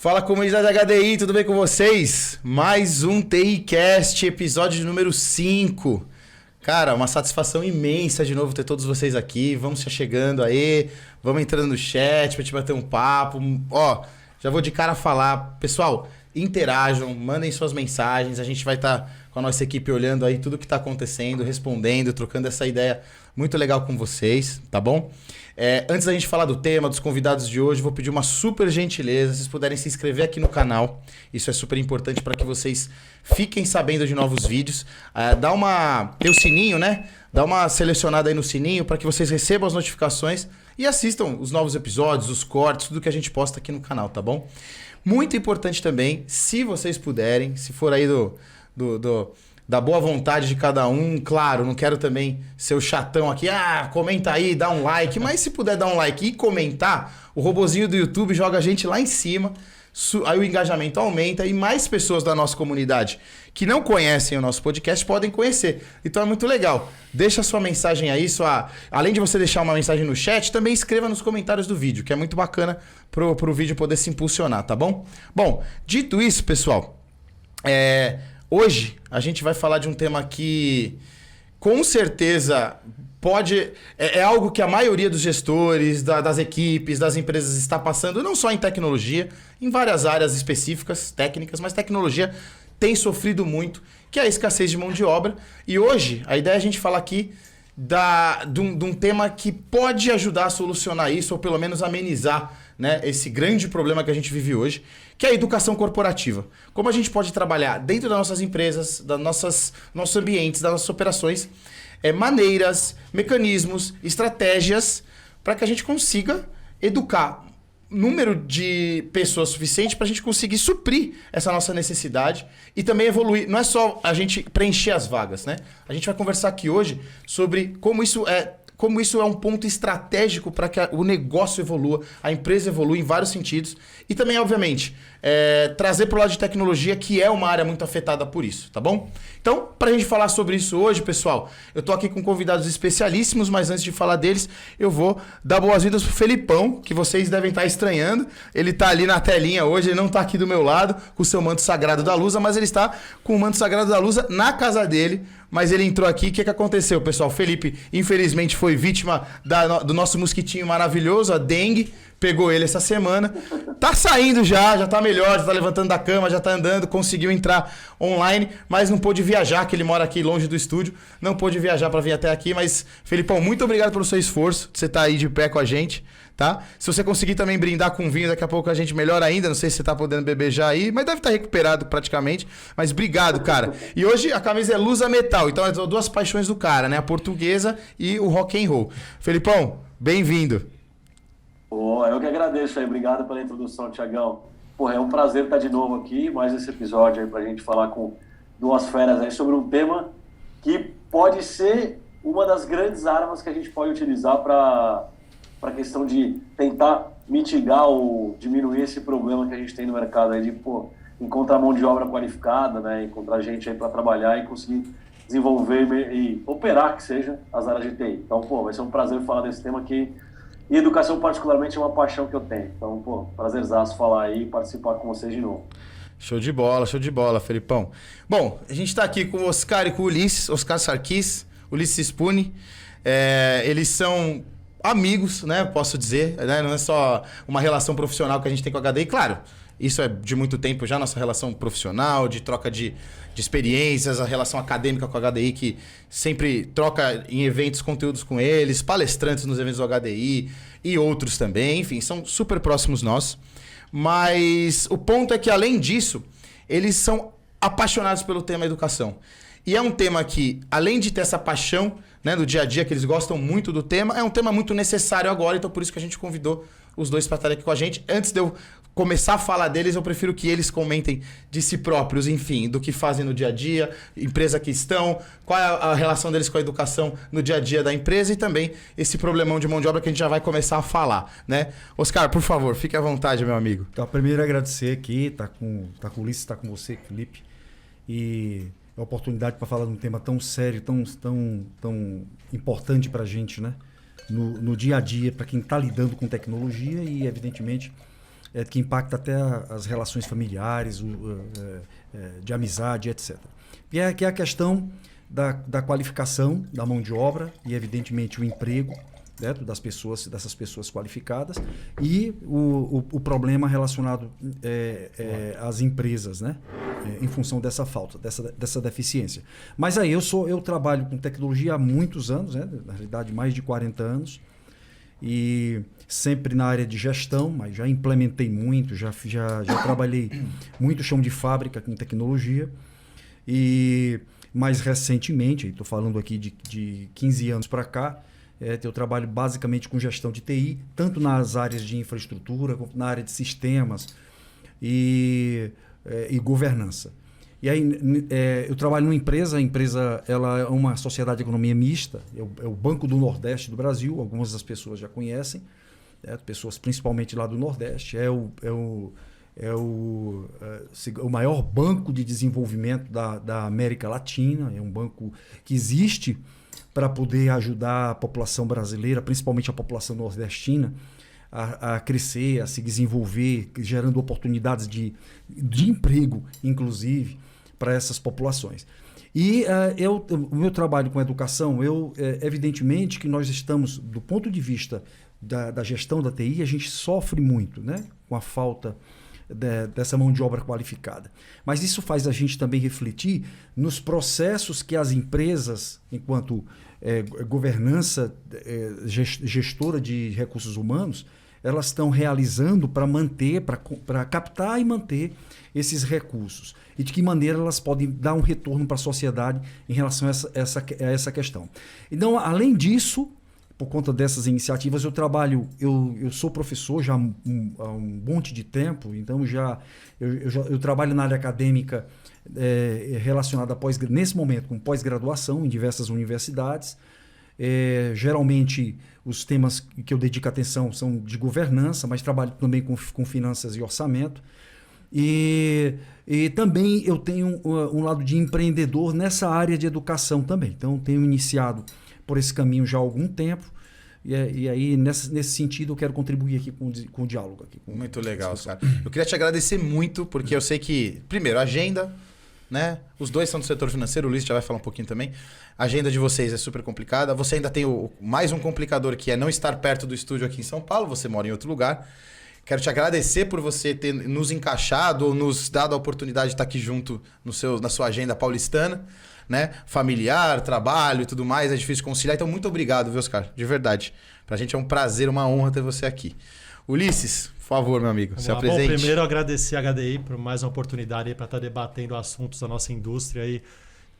Fala, comunidade HDI, tudo bem com vocês? Mais um TIcast, episódio número 5. Cara, uma satisfação imensa de novo ter todos vocês aqui. Vamos se chegando aí, vamos entrando no chat pra gente bater um papo. Ó, já vou de cara falar. Pessoal, interajam, mandem suas mensagens. A gente vai estar com a nossa equipe olhando aí tudo que tá acontecendo, respondendo, trocando essa ideia muito legal com vocês, tá bom? Antes da gente falar do tema, dos convidados de hoje, vou pedir uma super gentileza, se vocês puderem se inscrever aqui no canal. Isso é super importante para que vocês fiquem sabendo de novos vídeos. Tem o sininho, né? Dá uma selecionada aí no sininho para que vocês recebam as notificações e assistam os novos episódios, os cortes, tudo que a gente posta aqui no canal, tá bom? Muito importante também, se vocês puderem, se for aí da boa vontade de cada um, claro, não quero também ser o chatão aqui, comenta aí, dá um like, mas se puder dar um like e comentar, o robozinho do YouTube joga a gente lá em cima, aí o engajamento aumenta e mais pessoas da nossa comunidade que não conhecem o nosso podcast podem conhecer. Então é muito legal. Deixa sua mensagem aí, além de você deixar uma mensagem no chat, também escreva nos comentários do vídeo, que é muito bacana pro vídeo poder se impulsionar, tá bom? Bom, dito isso, pessoal, hoje a gente vai falar de um tema que com certeza é algo que a maioria dos gestores, das equipes, das empresas está passando, não só em tecnologia, em várias áreas específicas, técnicas, mas tecnologia tem sofrido muito, que é a escassez de mão de obra. E hoje a ideia é a gente falar aqui de um tema que pode ajudar a solucionar isso, ou pelo menos amenizar, né, esse grande problema que a gente vive hoje, que é a educação corporativa. Como a gente pode trabalhar dentro das nossas empresas, nossos ambientes, das nossas operações, maneiras, mecanismos, estratégias para que a gente consiga educar número de pessoas suficiente para a gente conseguir suprir essa nossa necessidade e também evoluir. Não é só a gente preencher as vagas, né? A gente vai conversar aqui hoje sobre como isso é um ponto estratégico para que o negócio evolua, a empresa evolua em vários sentidos. E também, obviamente, trazer para o lado de tecnologia, que é uma área muito afetada por isso, tá bom? Então, para a gente falar sobre isso hoje, pessoal, eu estou aqui com convidados especialíssimos, mas antes de falar deles, eu vou dar boas-vindas pro Felipão, que vocês devem estar estranhando. Ele está ali na telinha hoje, ele não está aqui do meu lado com o seu manto sagrado da Lusa, mas ele está com o manto sagrado da Lusa na casa dele. Mas ele entrou aqui, o que aconteceu, pessoal? O Felipe, infelizmente, foi vítima do nosso mosquitinho maravilhoso, a dengue. Pegou ele essa semana. Tá saindo já tá melhor, já tá levantando da cama, já tá andando, conseguiu entrar online, mas não pôde viajar, que ele mora aqui longe do estúdio. Não pôde viajar para vir até aqui, mas, Felipão, muito obrigado pelo seu esforço, de você estar aí de pé com a gente, tá? Se você conseguir também brindar com vinho, daqui a pouco a gente melhor ainda. Não sei se você tá podendo beber já aí, mas deve estar recuperado praticamente. Mas obrigado, cara. E hoje a camisa é Lusa Metal, então é duas paixões do cara, né? A portuguesa e o rock and roll. Felipão, bem-vindo. Eu que agradeço aí, obrigado pela introdução, Thiagão. Porra, é um prazer estar de novo aqui, mais esse episódio aí pra gente falar com duas feras aí sobre um tema que pode ser uma das grandes armas que a gente pode utilizar para a questão de tentar mitigar ou diminuir esse problema que a gente tem no mercado aí de, encontrar mão de obra qualificada, né, encontrar gente aí para trabalhar e conseguir desenvolver e operar, que seja, as áreas de TI. Então, vai ser um prazer falar desse tema aqui. E educação, particularmente, é uma paixão que eu tenho. Então, prazerzaço falar aí e participar com vocês de novo. Show de bola, Felipão. Bom, a gente está aqui com o Oscar e com o Ulisses, Oscar Sarkis, Ulisses Spune. Eles são amigos, né? Posso dizer, né? Não é só uma relação profissional que a gente tem com a HDI, claro. Isso é de muito tempo já, nossa relação profissional, de troca de experiências, a relação acadêmica com a HDI, que sempre troca em eventos conteúdos com eles, palestrantes nos eventos do HDI e outros também, enfim, são super próximos nós. Mas o ponto é que, além disso, eles são apaixonados pelo tema educação. E é um tema que, além de ter essa paixão, né, do dia a dia, que eles gostam muito do tema, é um tema muito necessário agora, então por isso que a gente convidou os dois para estarem aqui com a gente. Antes de eu começar a falar deles, eu prefiro que eles comentem de si próprios, enfim, do que fazem no dia a dia, empresa que estão, qual é a relação deles com a educação no dia a dia da empresa e também esse problemão de mão de obra que a gente já vai começar a falar, né? Oscar, por favor, fique à vontade, meu amigo. Então, primeiro agradecer aqui, tá com o Ulisses, tá com você, Felipe, e a oportunidade para falar de um tema tão sério, tão importante para a gente, né? No dia a dia, para quem está lidando com tecnologia e, evidentemente, que impacta até as relações familiares, de amizade, etc. Que é a questão da qualificação da mão de obra e, evidentemente, o emprego, né, dessas pessoas qualificadas, e o problema relacionado às empresas, né, em função dessa falta, dessa deficiência. Mas aí eu trabalho com tecnologia há muitos anos, né, na realidade mais de 40 anos, e sempre na área de gestão, mas já implementei muito, já trabalhei muito chão de fábrica com tecnologia, e mais recentemente, estou falando aqui de 15 anos para cá, eu trabalho basicamente com gestão de TI, tanto nas áreas de infraestrutura, como na área de sistemas e governança. E aí eu trabalho numa empresa, a empresa ela é uma sociedade de economia mista, é o Banco do Nordeste do Brasil, algumas das pessoas já conhecem, pessoas principalmente lá do Nordeste, é o maior banco de desenvolvimento da América Latina, é um banco que existe para poder ajudar a população brasileira, principalmente a população nordestina, a crescer, a se desenvolver, gerando oportunidades de emprego, inclusive, para essas populações. E o meu trabalho com educação, evidentemente que nós estamos, do ponto de vista da gestão da TI, a gente sofre muito, né, com a falta dessa mão de obra qualificada. Mas isso faz a gente também refletir nos processos que as empresas, enquanto governança gestora de recursos humanos, elas estão realizando para captar e manter esses recursos. E de que maneira elas podem dar um retorno para a sociedade em relação a essa questão. Então, além disso, por conta dessas iniciativas, eu sou professor já há um monte de tempo, então eu trabalho na área acadêmica relacionada nesse momento com pós-graduação em diversas universidades. Geralmente os temas que eu dedico atenção são de governança, mas trabalho também com finanças e orçamento. E também eu tenho um lado de empreendedor nessa área de educação também. Então tenho iniciado por esse caminho já há algum tempo. E aí, nesse sentido, eu quero contribuir aqui com o diálogo. Muito legal, cara. Eu queria te agradecer muito, porque eu sei que, primeiro, agenda, né? Os dois são do setor financeiro, o Luiz já vai falar um pouquinho também. A agenda de vocês é super complicada. Você ainda tem mais um complicador, que é não estar perto do estúdio aqui em São Paulo, você mora em outro lugar. Quero te agradecer por você ter nos encaixado ou nos dado a oportunidade de estar aqui junto na sua agenda paulistana, né? Familiar, trabalho e tudo mais, é difícil conciliar. Então, muito obrigado, viu, Oscar? De verdade. Pra gente é um prazer, uma honra ter você aqui. Ulisses, por favor, meu amigo, se apresente. Bom, primeiro agradecer a HDI por mais uma oportunidade para estar debatendo assuntos da nossa indústria aí,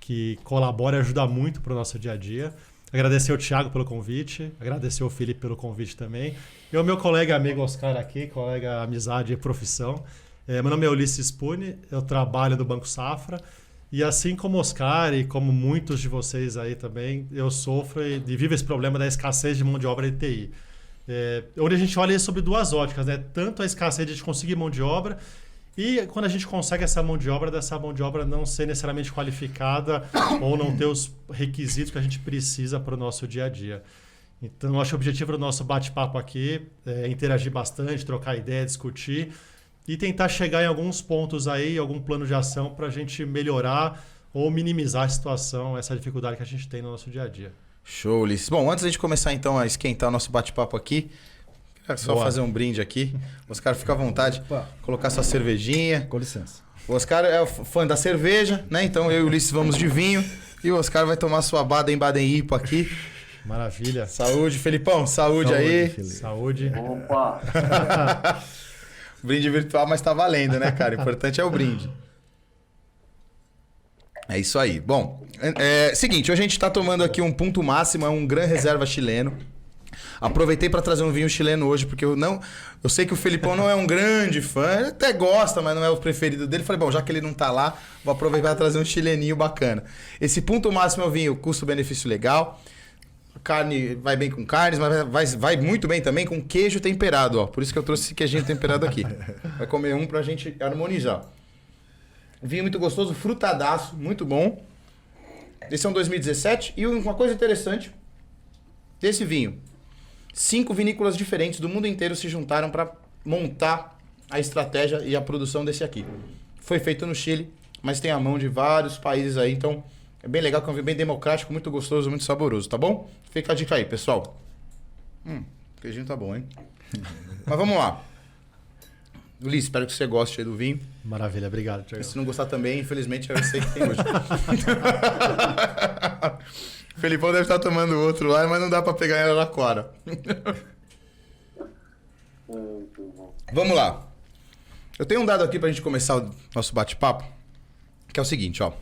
que colabora e ajuda muito para o nosso dia a dia. Agradecer ao Thiago pelo convite, agradecer ao Felipe pelo convite também. E ao meu colega amigo Oscar aqui, colega amizade e profissão. Meu nome é Ulisses Spune, eu trabalho no Banco Safra. E assim como o Oscar e como muitos de vocês aí também, eu sofro e vivo esse problema da escassez de mão de obra de TI. Onde a gente olha isso sobre duas óticas, né? Tanto a escassez de conseguir mão de obra e quando a gente consegue essa mão de obra, dessa mão de obra não ser necessariamente qualificada ou não ter os requisitos que a gente precisa para o nosso dia a dia. Então, eu acho que o objetivo do nosso bate-papo aqui é interagir bastante, trocar ideia, discutir e tentar chegar em alguns pontos aí, algum plano de ação para a gente melhorar ou minimizar a situação, essa dificuldade que a gente tem no nosso dia a dia. Show, Ulisses. Bom, antes de gente começar então a esquentar o nosso bate-papo aqui, quero só fazer um brinde aqui. O Oscar, fica à vontade, colocar sua cervejinha. Com licença. O Oscar é fã da cerveja, né? Então eu e o Ulisses vamos de vinho e o Oscar vai tomar sua Baden-Baden-IPA aqui. Maravilha. Saúde, Felipão. Saúde aí. Felipe. Saúde. Opa! Brinde virtual, mas tá valendo, né, cara? O importante é o brinde. É isso aí. Bom, seguinte, hoje a gente tá tomando aqui um Ponto Máximo, é um Gran Reserva chileno. Aproveitei para trazer um vinho chileno hoje, porque eu sei que o Felipão não é um grande fã, ele até gosta, mas não é o preferido dele. Falei, bom, já que ele não tá lá, vou aproveitar para trazer um chileninho bacana. Esse Ponto Máximo é um vinho custo-benefício legal. Carne vai bem com carnes, mas vai muito bem também com queijo temperado, ó. Por isso que eu trouxe esse queijinho temperado aqui. Vai comer um pra gente harmonizar. Vinho muito gostoso, frutadaço, muito bom. Esse é um 2017. E uma coisa interessante desse vinho: 5 vinícolas diferentes do mundo inteiro se juntaram para montar a estratégia e a produção desse aqui. Foi feito no Chile, mas tem a mão de vários países aí, então é bem legal, é bem democrático, muito gostoso, muito saboroso, tá bom? Fica a dica aí, pessoal. O queijinho tá bom, hein? Mas vamos lá. Ulisses, espero que você goste aí do vinho. Maravilha, obrigado, Thiago. Se não gostar também, infelizmente, eu sei que tem hoje. O Felipão deve estar tomando outro lá, mas não dá pra pegar ela na Araraquara. Vamos lá. Eu tenho um dado aqui pra gente começar o nosso bate-papo, que é o seguinte, ó.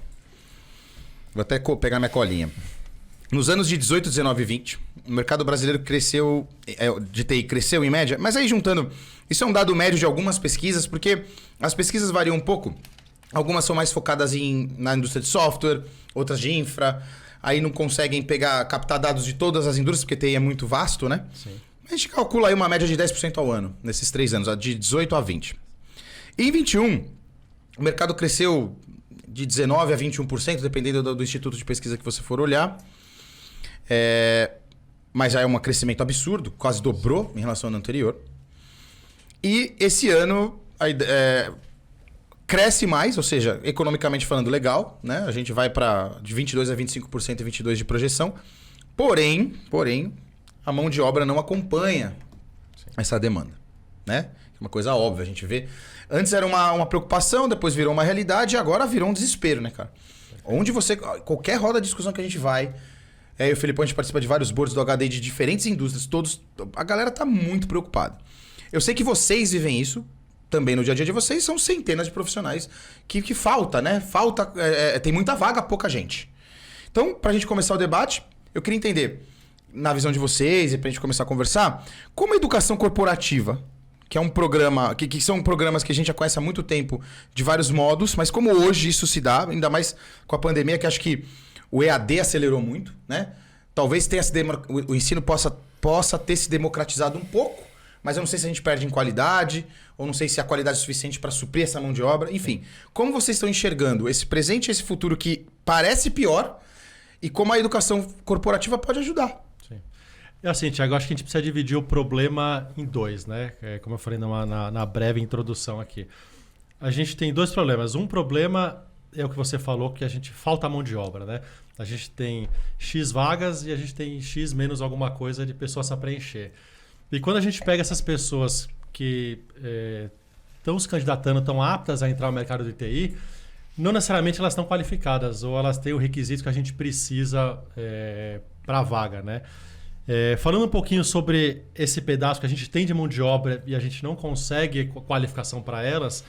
Vou até pegar minha colinha. Nos anos de 18, 19 e 20, o mercado brasileiro cresceu, de TI cresceu em média, mas aí juntando, isso é um dado médio de algumas pesquisas, porque as pesquisas variam um pouco. Algumas são mais focadas na indústria de software, outras de infra, aí não conseguem captar dados de todas as indústrias, porque TI é muito vasto, né? Sim. A gente calcula aí uma média de 10% ao ano, nesses 3 anos, de 18 a 20. E em 21, o mercado cresceu de 19% a 21%, dependendo do instituto de pesquisa que você for olhar. Mas já é um crescimento absurdo, quase dobrou em relação ao ano anterior. E esse ano cresce mais, ou seja, economicamente falando, legal, né? A gente vai para de 22% a 25% e 22% de projeção. Porém, a mão de obra não acompanha essa demanda, né? É uma coisa óbvia, a gente vê. Antes era uma preocupação, depois virou uma realidade e agora virou um desespero, né, cara? Qualquer roda de discussão que a gente vai... Eu e o Felipão, a gente participa de vários boards do HD de diferentes indústrias, a galera tá muito preocupada. Eu sei que vocês vivem isso, também no dia a dia de vocês, são centenas de profissionais que falta, né? Tem muita vaga, pouca gente. Então, pra gente começar o debate, eu queria entender, na visão de vocês, e pra gente começar a conversar, como a educação corporativa, que é um programa, que são programas que a gente já conhece há muito tempo, de vários modos, mas como hoje isso se dá, ainda mais com a pandemia, que acho que o EAD acelerou muito, né? Talvez o ensino possa ter se democratizado um pouco, mas eu não sei se a gente perde em qualidade, ou não sei se a qualidade é suficiente para suprir essa mão de obra. Enfim, como vocês estão enxergando esse presente e esse futuro que parece pior, e como a educação corporativa pode ajudar? Sim. É assim, Thiago, acho que a gente precisa dividir o problema em 2, né? Como eu falei na breve introdução aqui. A gente tem 2 problemas. Um problema é o que você falou, que a gente falta mão de obra, né? A gente tem X vagas e a gente tem X menos alguma coisa de pessoas a preencher. E quando a gente pega essas pessoas que estão se candidatando, estão aptas a entrar no mercado de TI, não necessariamente elas estão qualificadas ou elas têm o requisito que a gente precisa para a vaga, né? Falando um pouquinho sobre esse pedaço que a gente tem de mão de obra e a gente não consegue qualificação para elas,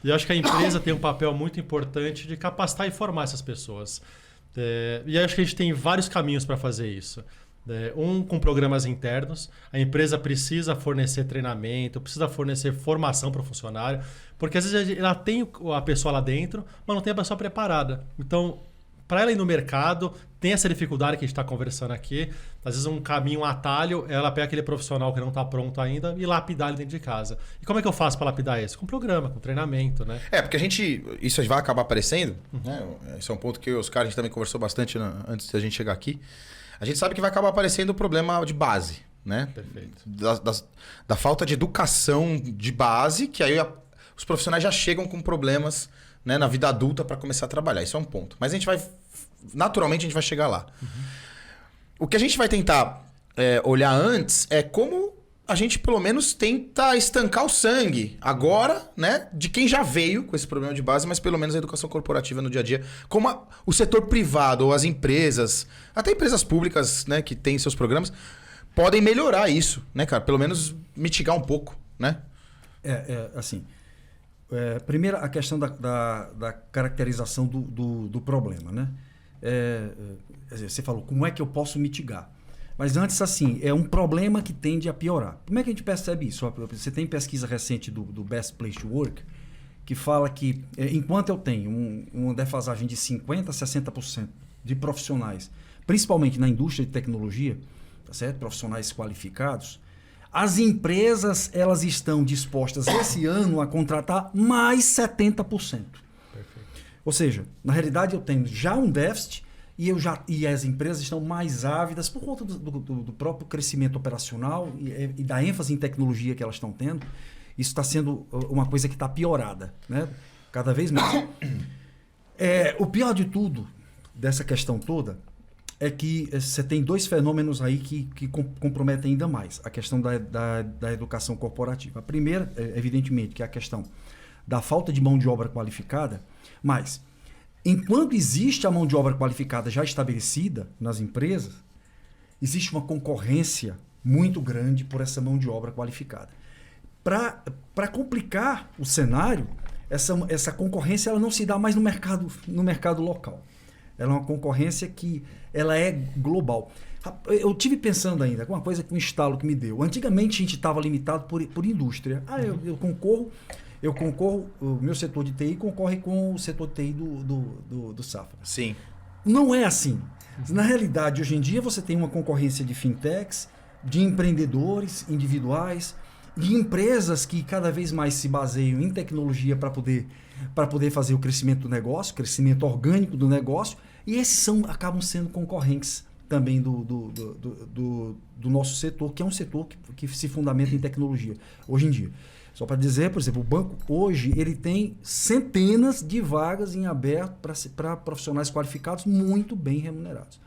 eu acho que a empresa tem um papel muito importante de capacitar e formar essas pessoas. E acho que a gente tem vários caminhos para fazer isso. Um com programas internos. A empresa precisa fornecer treinamento, precisa fornecer formação para o funcionário, porque às vezes ela tem a pessoa lá dentro, mas não tem a pessoa preparada. Então, para ela ir no mercado, tem essa dificuldade que a gente está conversando aqui. Às vezes um caminho, um atalho, ela pega aquele profissional que não está pronto ainda e lapidar ele dentro de casa. E como é que eu faço para lapidar isso? Com programa, com treinamento, né? Porque isso vai acabar aparecendo, né? Esse é um ponto que os caras, a gente também conversou bastante antes da gente chegar aqui. A gente sabe que vai acabar aparecendo o problema de base, né? Perfeito. Da falta de educação de base, que aí os profissionais já chegam com problemas, né, na vida adulta para começar a trabalhar. Isso é um ponto. Mas naturalmente a gente vai chegar lá. O que a gente vai tentar olhar antes é como a gente pelo menos tenta estancar o sangue agora, né, de quem já veio com esse problema de base, mas pelo menos a educação corporativa no dia a dia, como o setor privado ou as empresas, até empresas públicas, né, que têm seus programas, podem melhorar isso, né, cara? Pelo menos mitigar um pouco, né? Assim, primeiro a questão da caracterização do problema, né? Você falou, como é que eu posso mitigar? Mas antes, assim, é um problema que tende a piorar. Como é que a gente percebe isso? Você tem pesquisa recente do Best Place to Work, que fala que enquanto eu tenho uma defasagem de 50% a 60% de profissionais, principalmente na indústria de tecnologia, tá certo? Profissionais qualificados, as empresas elas estão dispostas esse ano a contratar mais 70%. Perfeito. Ou seja, na realidade eu tenho já um déficit e as empresas estão mais ávidas por conta do próprio crescimento operacional e da ênfase em tecnologia que elas estão tendo. Isso está sendo uma coisa que está piorada, né? Cada vez mais. O pior de tudo, dessa questão toda, é que você tem dois fenômenos aí que comprometem ainda mais a questão da educação corporativa. A primeira, evidentemente, que é a questão da falta de mão de obra qualificada, mas enquanto existe a mão de obra qualificada já estabelecida nas empresas, existe uma concorrência muito grande por essa mão de obra qualificada. Para complicar o cenário, essa concorrência ela não se dá mais no mercado local. Ela é uma concorrência que ela é global. Eu tive pensando ainda, uma coisa que um estalo que me deu. Antigamente a gente estava limitado por indústria. Eu concorro, o meu setor de TI concorre com o setor de TI do Safra. Sim. Não é assim. Na realidade, hoje em dia você tem uma concorrência de fintechs, de empreendedores individuais, de empresas que cada vez mais se baseiam em tecnologia para poder fazer o crescimento do negócio, crescimento orgânico do negócio, e esses acabam sendo concorrentes também do nosso setor, que é um setor que se fundamenta em tecnologia, hoje em dia. Só para dizer, por exemplo, o banco hoje ele tem centenas de vagas em aberto para profissionais qualificados muito bem remunerados.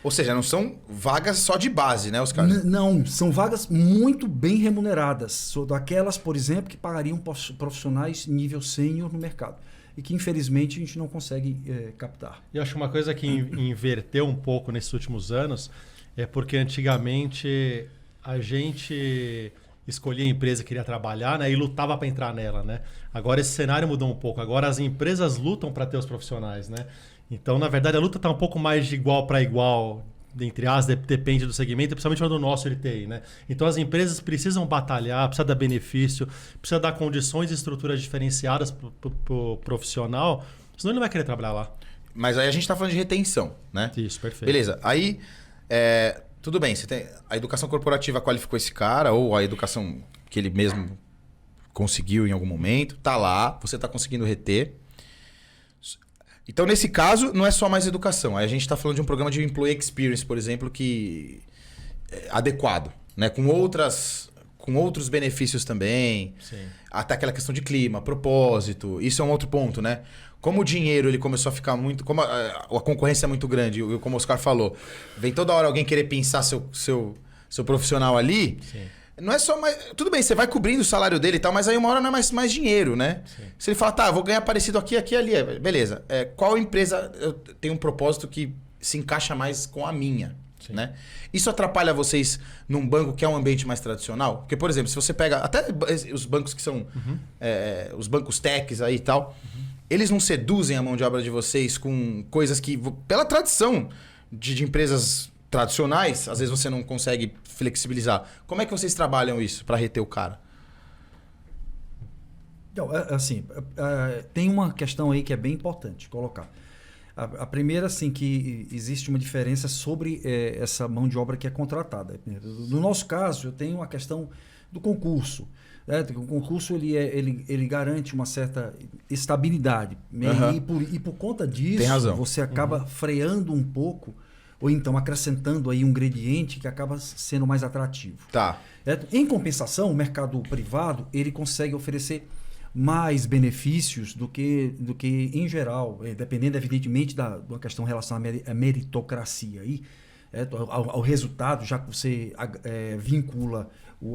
Ou seja, não são vagas só de base, né, Oscar? Não, são vagas muito bem remuneradas. São daquelas, por exemplo, que pagariam profissionais nível sênior no mercado. E que, infelizmente, a gente não consegue captar. Eu acho que uma coisa que inverteu um pouco nesses últimos anos é porque antigamente a gente escolhia a empresa que queria trabalhar, né, e lutava para entrar nela, né? Agora esse cenário mudou um pouco. Agora as empresas lutam para ter os profissionais, né? Então, na verdade, a luta está um pouco mais de igual para igual, entre aspas, depende do segmento, principalmente no nosso LTI, né? Então, as empresas precisam batalhar, precisa dar benefício, precisa dar condições e estruturas diferenciadas para o profissional, senão ele não vai querer trabalhar lá. Mas aí a gente está falando de retenção, né? Isso, perfeito. Beleza. Aí, tudo bem, você tem a educação corporativa qualificou esse cara, ou a educação que ele mesmo conseguiu em algum momento, tá lá, você está conseguindo reter. Então, nesse caso, não é só mais educação. Aí a gente está falando de um programa de Employee Experience, por exemplo, que é adequado, né? Com outros benefícios também. Sim. Até aquela questão de clima, propósito. Isso é um outro ponto, né? Como o dinheiro ele começou a ficar muito... Como a concorrência é muito grande, como o Oscar falou, vem toda hora alguém querer pensar seu profissional ali... Sim. Não é só mais... Tudo bem, você vai cobrindo o salário dele e tal, mas aí uma hora não é mais dinheiro, né? Sim. Se ele fala, tá, vou ganhar parecido aqui, ali. Beleza. Qual empresa tem um propósito que se encaixa mais com a minha? Né? Isso atrapalha vocês num banco que é um ambiente mais tradicional? Porque, por exemplo, se você pega até os bancos que são... os bancos techs aí e tal, eles não seduzem a mão de obra de vocês com coisas que, pela tradição de empresas tradicionais, às vezes você não consegue flexibilizar. Como é que vocês trabalham isso para reter o cara? Então, assim, tem uma questão aí que é bem importante colocar. A primeira, assim, que existe uma diferença sobre essa mão de obra que é contratada. No nosso caso, eu tenho uma questão do concurso. Né? O concurso ele garante uma certa estabilidade. E por conta disso, você acaba freando um pouco, ou então acrescentando aí um ingrediente que acaba sendo mais atrativo. Tá. Em compensação, o mercado privado ele consegue oferecer mais benefícios do que em geral, dependendo evidentemente de uma questão relacionada à meritocracia aí, ao resultado, já que você vincula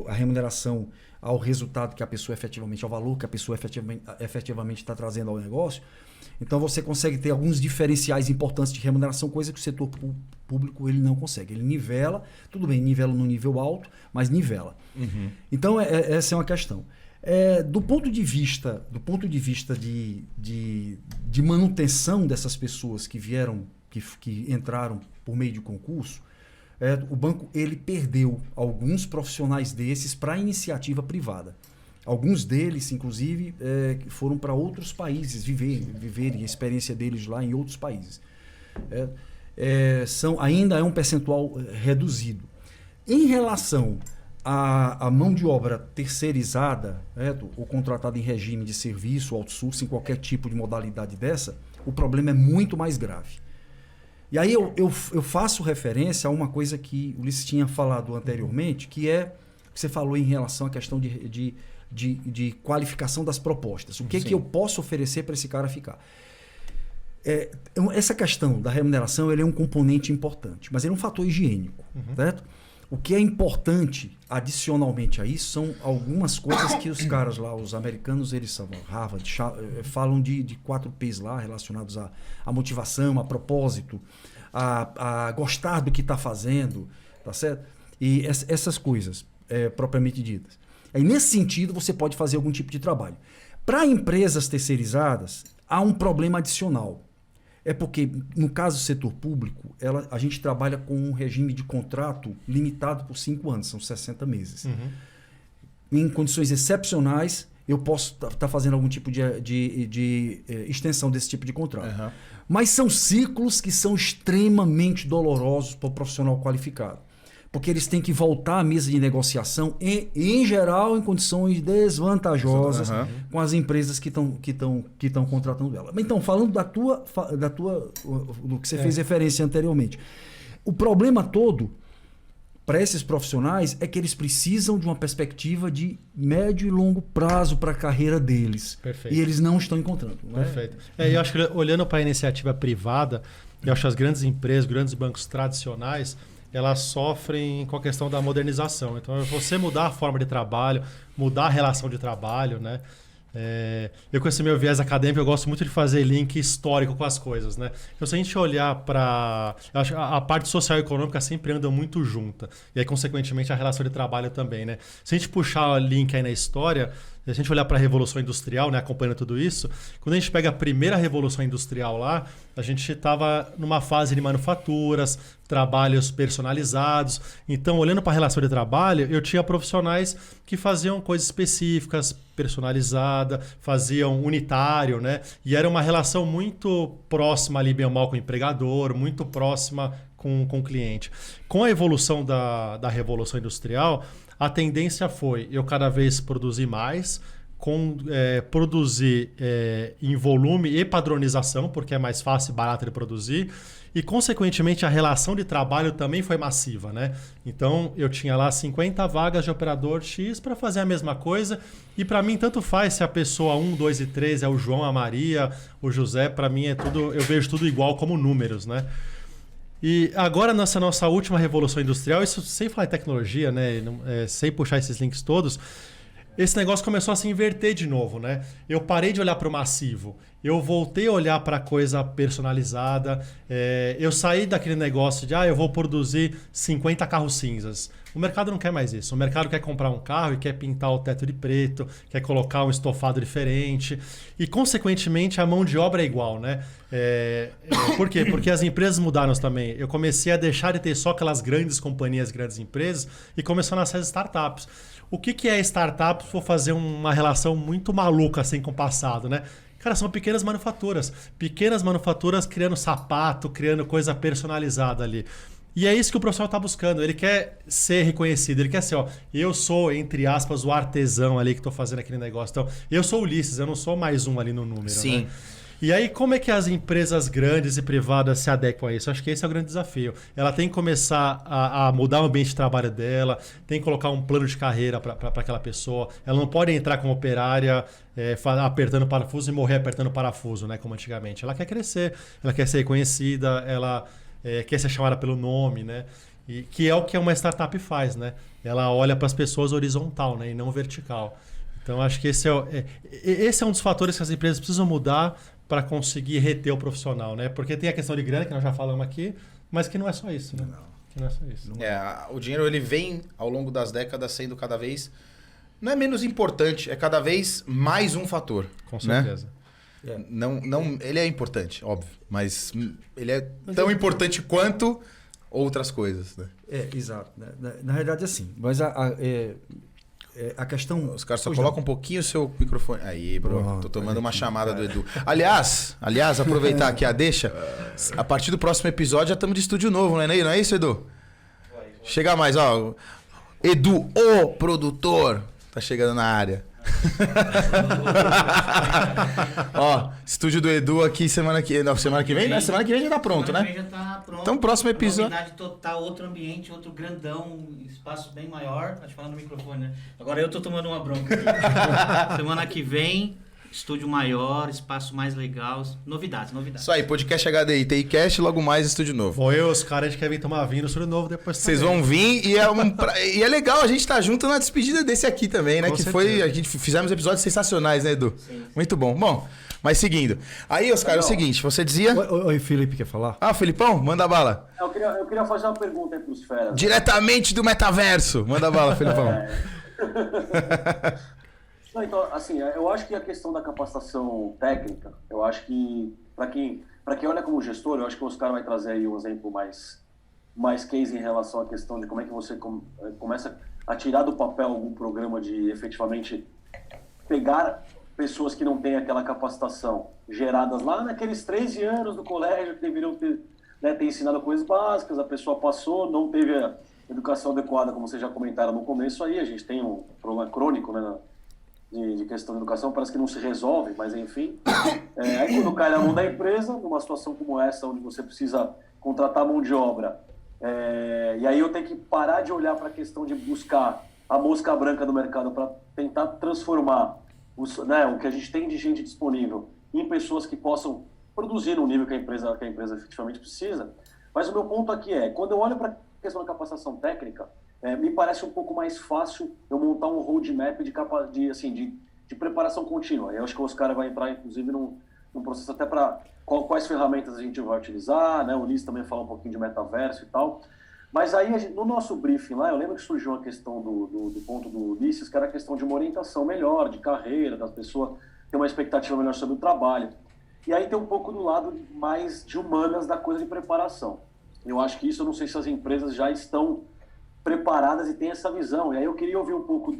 a remuneração ao resultado que a pessoa efetivamente, ao valor que a pessoa efetivamente está trazendo ao negócio. Então você consegue ter alguns diferenciais importantes de remuneração, coisa que o setor público ele não consegue. Ele nivela, tudo bem, nivela no nível alto, mas nivela. Então essa é uma questão. Do ponto de vista de manutenção dessas pessoas que vieram, que entraram por meio de concurso, o banco ele perdeu alguns profissionais desses para a iniciativa privada. Alguns deles, inclusive, foram para outros países viverem a experiência deles lá em outros países. Ainda é um percentual reduzido. Em relação à mão de obra terceirizada, ou contratada em regime de serviço, outsourcing, qualquer tipo de modalidade dessa, o problema é muito mais grave. E aí eu faço referência a uma coisa que o Ulisses tinha falado anteriormente, que você falou em relação à questão de de qualificação das propostas. O que é que eu posso oferecer para esse cara ficar? Essa questão da remuneração ele é um componente importante, mas ele é um fator higiênico, certo? O que é importante adicionalmente a isso são algumas coisas que os caras lá, os americanos, eles são Harvard, falam de 4 P's lá relacionados à motivação, a propósito, a gostar do que está fazendo, tá certo? E essas coisas propriamente ditas. Aí, nesse sentido, você pode fazer algum tipo de trabalho. Para empresas terceirizadas, há um problema adicional. É porque, no caso do setor público, a gente trabalha com um regime de contrato limitado por 5 anos, são 60 meses. Em condições excepcionais, eu posso estar fazendo algum tipo de extensão desse tipo de contrato. Mas são ciclos que são extremamente dolorosos para o profissional qualificado. Porque eles têm que voltar à mesa de negociação, em geral, em condições desvantajosas com as empresas que estão contratando ela. Então, falando do que você fez referência anteriormente, o problema todo para esses profissionais é que eles precisam de uma perspectiva de médio e longo prazo para a carreira deles. Perfeito. E eles não estão encontrando. Não é? Perfeito. Eu acho que olhando para a iniciativa privada, eu acho que as grandes empresas, grandes bancos tradicionais, elas sofrem com a questão da modernização. Então, você mudar a forma de trabalho, mudar a relação de trabalho, né? Eu, com esse meu viés acadêmico, eu gosto muito de fazer link histórico com as coisas, né? Então, se a gente olhar para... A parte social e econômica sempre anda muito junta. E aí, consequentemente, a relação de trabalho também, né? Se a gente puxar o link aí na história, se a gente olhar para a Revolução Industrial, né, acompanhando tudo isso, quando a gente pega a primeira Revolução Industrial lá, a gente estava numa fase de manufaturas, trabalhos personalizados. Então, olhando para a relação de trabalho, eu tinha profissionais que faziam coisas específicas, personalizada, faziam unitário, né? E era uma relação muito próxima ali, bem ou mal, com o empregador, muito próxima com o cliente. Com a evolução da Revolução Industrial, a tendência foi eu cada vez produzir mais, produzir em volume e padronização, porque é mais fácil e barato de produzir. E, consequentemente, a relação de trabalho também foi massiva, né? Então, eu tinha lá 50 vagas de operador X para fazer a mesma coisa. E, para mim, tanto faz se a pessoa 1, 2 e 3 é o João, a Maria, o José. Para mim, eu vejo tudo igual como números, né? E agora, nessa nossa última revolução industrial, isso sem falar em tecnologia, né? Sem puxar esses links todos, esse negócio começou a se inverter de novo, né? Eu parei de olhar para o massivo. Eu voltei a olhar para a coisa personalizada. Eu saí daquele negócio de eu vou produzir 50 carros cinzas. O mercado não quer mais isso. O mercado quer comprar um carro e quer pintar o teto de preto, quer colocar um estofado diferente. E, consequentemente, a mão de obra é igual, né? Por quê? Porque as empresas mudaram também. Eu comecei a deixar de ter só aquelas grandes companhias, grandes empresas, e começaram a nascer as startups. O que é startup? Vou fazer uma relação muito maluca assim com o passado, né? Cara, são pequenas manufaturas. Pequenas manufaturas criando sapato, criando coisa personalizada ali. E é isso que o profissional está buscando. Ele quer ser reconhecido. Ele quer ser, eu sou, entre aspas, o artesão ali que estou fazendo aquele negócio. Então, eu sou o Ulisses, eu não sou mais um ali no número. Sim. Né? E aí, como é que as empresas grandes e privadas se adequam a isso? Acho que esse é o grande desafio. Ela tem que começar a mudar o ambiente de trabalho dela, tem que colocar um plano de carreira para aquela pessoa. Ela não pode entrar como operária apertando parafuso e morrer apertando parafuso, né, como antigamente. Ela quer crescer, ela quer ser reconhecida, ela quer ser chamada pelo nome, né? E que é o que uma startup faz, né? Ela olha para as pessoas horizontal, né, e não vertical. Então, acho que esse é um dos fatores que as empresas precisam mudar para conseguir reter o profissional, né? Porque tem a questão de grana, que nós já falamos aqui, mas que não é só isso, né? Que não é só isso. O dinheiro ele vem ao longo das décadas sendo cada vez... Não é menos importante, é cada vez mais um fator. Com certeza. Né? Não, ele é importante, óbvio, mas ele é tão importante quanto outras coisas. Né? Exato. Na realidade, assim, mas a questão... Os caras só colocam um pouquinho o seu microfone. Aí, bro. Tô tomando uma chamada do Edu. Aliás, aproveitar aqui a deixa. A partir do próximo episódio já estamos de estúdio novo, não é isso, Edu? Chega mais, Edu, o produtor, tá chegando na área. Ó, estúdio do Edu aqui semana que vem, né? Semana que vem já tá pronto, né? Já tá pronto. Então, próximo episódio. Novidade total, outro ambiente, outro grandão, espaço bem maior. Tá te falando no microfone, né? Agora eu tô tomando uma bronca aqui. Semana que vem, estúdio maior, espaço mais legal. Novidades. Isso aí, podcast HDI, TIcast, logo mais estúdio novo. Bom, os caras, a gente quer vir tomar vinho no estúdio novo depois. Vocês vão vir e é legal a gente estar junto na despedida desse aqui também, né? Com que certeza. foi. A gente fizemos episódios sensacionais, né, Edu? Sim. Muito bom. Bom, mas seguindo. Aí, Oscar, é o seguinte, você dizia. Oi, Felipe, quer falar? Ah, Felipão, manda bala. Eu queria fazer uma pergunta aí pros feras. Diretamente do metaverso. Manda bala, Felipão. Não, então, assim, eu acho que a questão da capacitação técnica, eu acho que, para quem olha como gestor, eu acho que o Oscar vai trazer aí um exemplo mais case em relação à questão de como é que você começa a tirar do papel algum programa de efetivamente pegar pessoas que não têm aquela capacitação geradas lá naqueles 13 anos do colégio que deveriam ter ensinado coisas básicas, a pessoa passou, não teve a educação adequada, como vocês já comentaram no começo aí, a gente tem um problema crônico, né, de questão de educação, parece que não se resolve, mas enfim. Aí quando cai na mão da empresa, numa situação como essa, onde você precisa contratar mão de obra, e aí eu tenho que parar de olhar para a questão de buscar a mosca branca do mercado para tentar transformar o que a gente tem de gente disponível em pessoas que possam produzir no nível que a empresa efetivamente precisa. Mas o meu ponto aqui quando eu olho para a questão da capacitação técnica, me parece um pouco mais fácil eu montar um roadmap de preparação contínua. Eu acho que o Oscar vai entrar, inclusive, num processo até para quais ferramentas a gente vai utilizar, né? O Ulisses também fala um pouquinho de metaverso e tal. Mas aí, no nosso briefing lá, eu lembro que surgiu a questão do ponto do Ulisses, que era a questão de uma orientação melhor, de carreira, das pessoas ter uma expectativa melhor sobre o trabalho. E aí tem um pouco do lado mais de humanas da coisa de preparação. Eu acho que isso, eu não sei se as empresas já estão preparadas e têm essa visão. E aí eu queria ouvir um pouco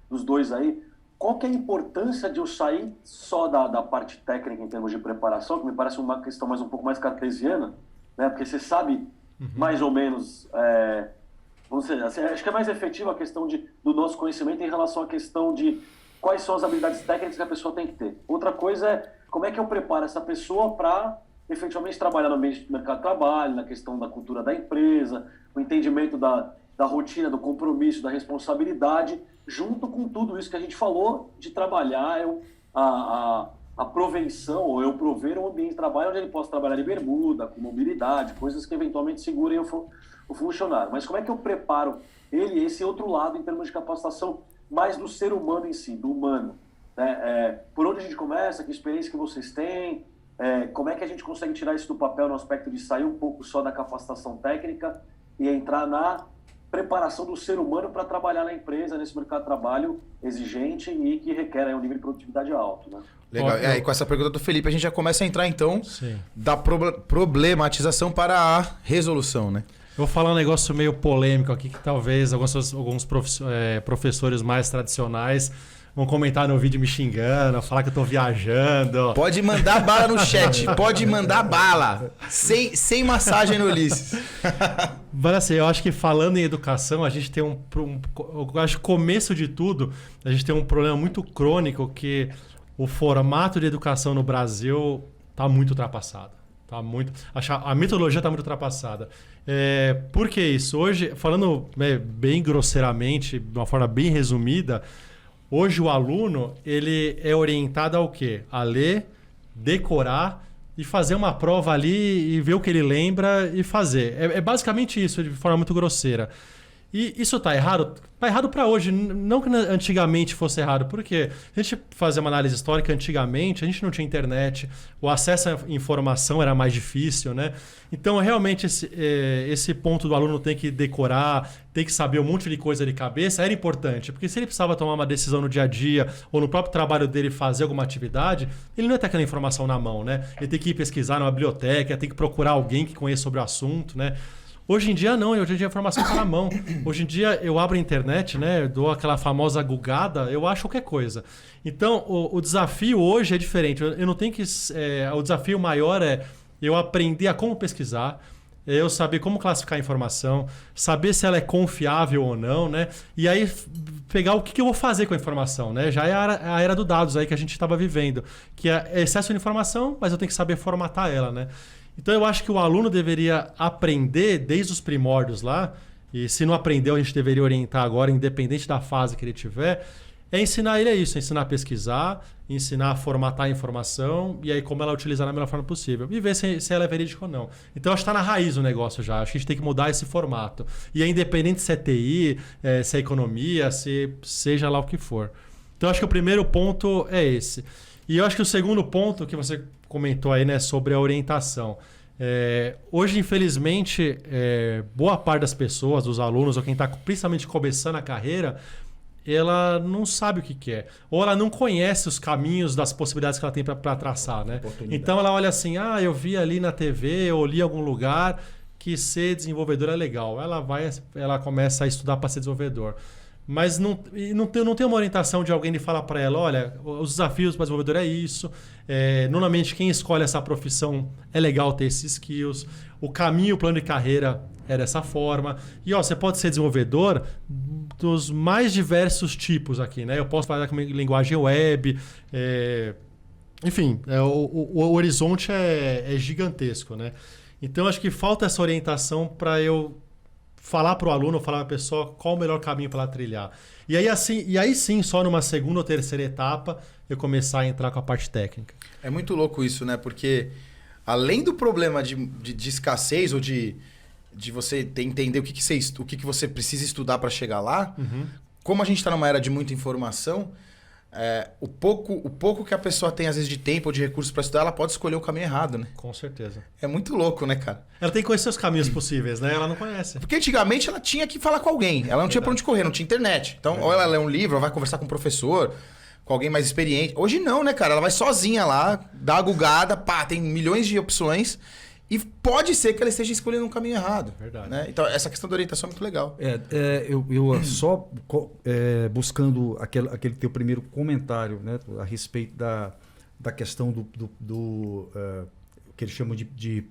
dos dois aí. Qual que é a importância de eu sair só da parte técnica em termos de preparação, que me parece uma questão um pouco mais cartesiana, né? Porque você sabe mais ou menos, vamos dizer, assim, acho que é mais efetiva a questão do nosso conhecimento em relação à questão de quais são as habilidades técnicas que a pessoa tem que ter. Outra coisa é como é que eu preparo essa pessoa para efetivamente trabalhar no ambiente do mercado de trabalho, na questão da cultura da empresa, o entendimento da rotina, do compromisso, da responsabilidade, junto com tudo isso que a gente falou de trabalhar a provenção, ou eu prover um ambiente de trabalho onde ele possa trabalhar de bermuda, com mobilidade, coisas que eventualmente segurem o funcionário. Mas como é que eu preparo esse outro lado em termos de capacitação mais do ser humano em si, do humano? Né? Por onde a gente começa? Que experiência que vocês têm? Como é que a gente consegue tirar isso do papel no aspecto de sair um pouco só da capacitação técnica e entrar na preparação do ser humano para trabalhar na empresa, nesse mercado de trabalho exigente e que requer um nível de produtividade alto, né? Legal. E com essa pergunta do Felipe, a gente já começa a entrar, então, Sim. da problematização para a resolução, né? Eu vou falar um negócio meio polêmico aqui, que talvez alguns professores mais tradicionais vão comentar no vídeo me xingando, falar que eu tô viajando. Pode mandar bala no chat, pode mandar bala. Sem massagem no Ulisses. Mas assim, eu acho que falando em educação, a gente tem eu acho que começo de tudo, a gente tem um problema muito crônico que o formato de educação no Brasil tá muito ultrapassado. A metodologia está muito ultrapassada. Por que isso? Hoje, falando bem grosseiramente, de uma forma bem resumida, hoje o aluno ele é orientado ao quê? A ler, decorar e fazer uma prova ali e ver o que ele lembra e fazer. É basicamente isso, de forma muito grosseira. E isso está errado? Está errado para hoje. Não que antigamente fosse errado. Por quê? A gente fazer uma análise histórica, antigamente a gente não tinha internet, o acesso à informação era mais difícil, né? Então, realmente, esse ponto do aluno tem que decorar, tem que saber um monte de coisa de cabeça, era importante. Porque se ele precisava tomar uma decisão no dia a dia ou no próprio trabalho dele fazer alguma atividade, ele não ia ter aquela informação na mão, né? Ele tem que ir pesquisar numa biblioteca, tem que procurar alguém que conheça sobre o assunto, né? Hoje em dia não, hoje em dia a informação está na mão. Hoje em dia eu abro a internet, né, dou aquela famosa gugada, eu acho qualquer coisa. Então o desafio hoje é diferente. Eu não tenho que. O desafio maior é eu aprender a como pesquisar, eu saber como classificar a informação, saber se ela é confiável ou não, né? E aí pegar o que eu vou fazer com a informação, né? Já é a era dos dados aí que a gente estava vivendo, que é excesso de informação, mas eu tenho que saber formatar ela, né? Então eu acho que o aluno deveria aprender desde os primórdios lá, e se não aprendeu a gente deveria orientar agora, independente da fase que ele tiver, é ensinar ele isso, ensinar a pesquisar, ensinar a formatar a informação e aí como ela utilizar da melhor forma possível. E ver se ela é verídica ou não. Então acho que está na raiz o negócio já. Acho que a gente tem que mudar esse formato. E é independente se é TI, se é economia, se seja lá o que for. Então acho que o primeiro ponto é esse. E eu acho que o segundo ponto que você comentou aí, né, sobre a orientação. Hoje, infelizmente, boa parte das pessoas, dos alunos, ou quem está principalmente começando a carreira, ela não sabe o que quer. Ou ela não conhece os caminhos das possibilidades que ela tem para traçar, né? Então ela olha assim, eu vi ali na TV ou li em algum lugar que ser desenvolvedor é legal. Ela começa a estudar para ser desenvolvedor. Mas não tem uma orientação de alguém que fala para ela, olha, os desafios para desenvolvedor é isso. Normalmente quem escolhe essa profissão é legal ter esses skills. O caminho, o plano de carreira é dessa forma. E você pode ser desenvolvedor dos mais diversos tipos aqui, né? Eu posso falar com linguagem web, enfim, o horizonte é gigantesco, né? Então acho que falta essa orientação para eu falar para o aluno, falar para a pessoa qual o melhor caminho para ela trilhar. E aí sim, só numa segunda ou terceira etapa, eu começar a entrar com a parte técnica. É muito louco isso, né? Porque além do problema de escassez ou de você entender o que você precisa estudar para chegar lá, como a gente está numa era de muita informação, o pouco que a pessoa tem, às vezes, de tempo ou de recursos para estudar, ela pode escolher o caminho errado, né? Com certeza. É muito louco, né, cara? Ela tem que conhecer os caminhos possíveis, né? Ela não conhece. Porque antigamente ela tinha que falar com alguém. Ela não tinha para onde correr, não tinha internet. Então, ou ela lê um livro, ou vai conversar com um professor, com alguém mais experiente. Hoje não, né, cara? Ela vai sozinha lá, dá a gugada, tem milhões de opções. E pode ser que ela esteja escolhendo um caminho errado. Verdade. Né? Então, essa questão da orientação é muito legal. Eu só buscando aquele teu primeiro comentário, né, a respeito da questão do que eles chamam de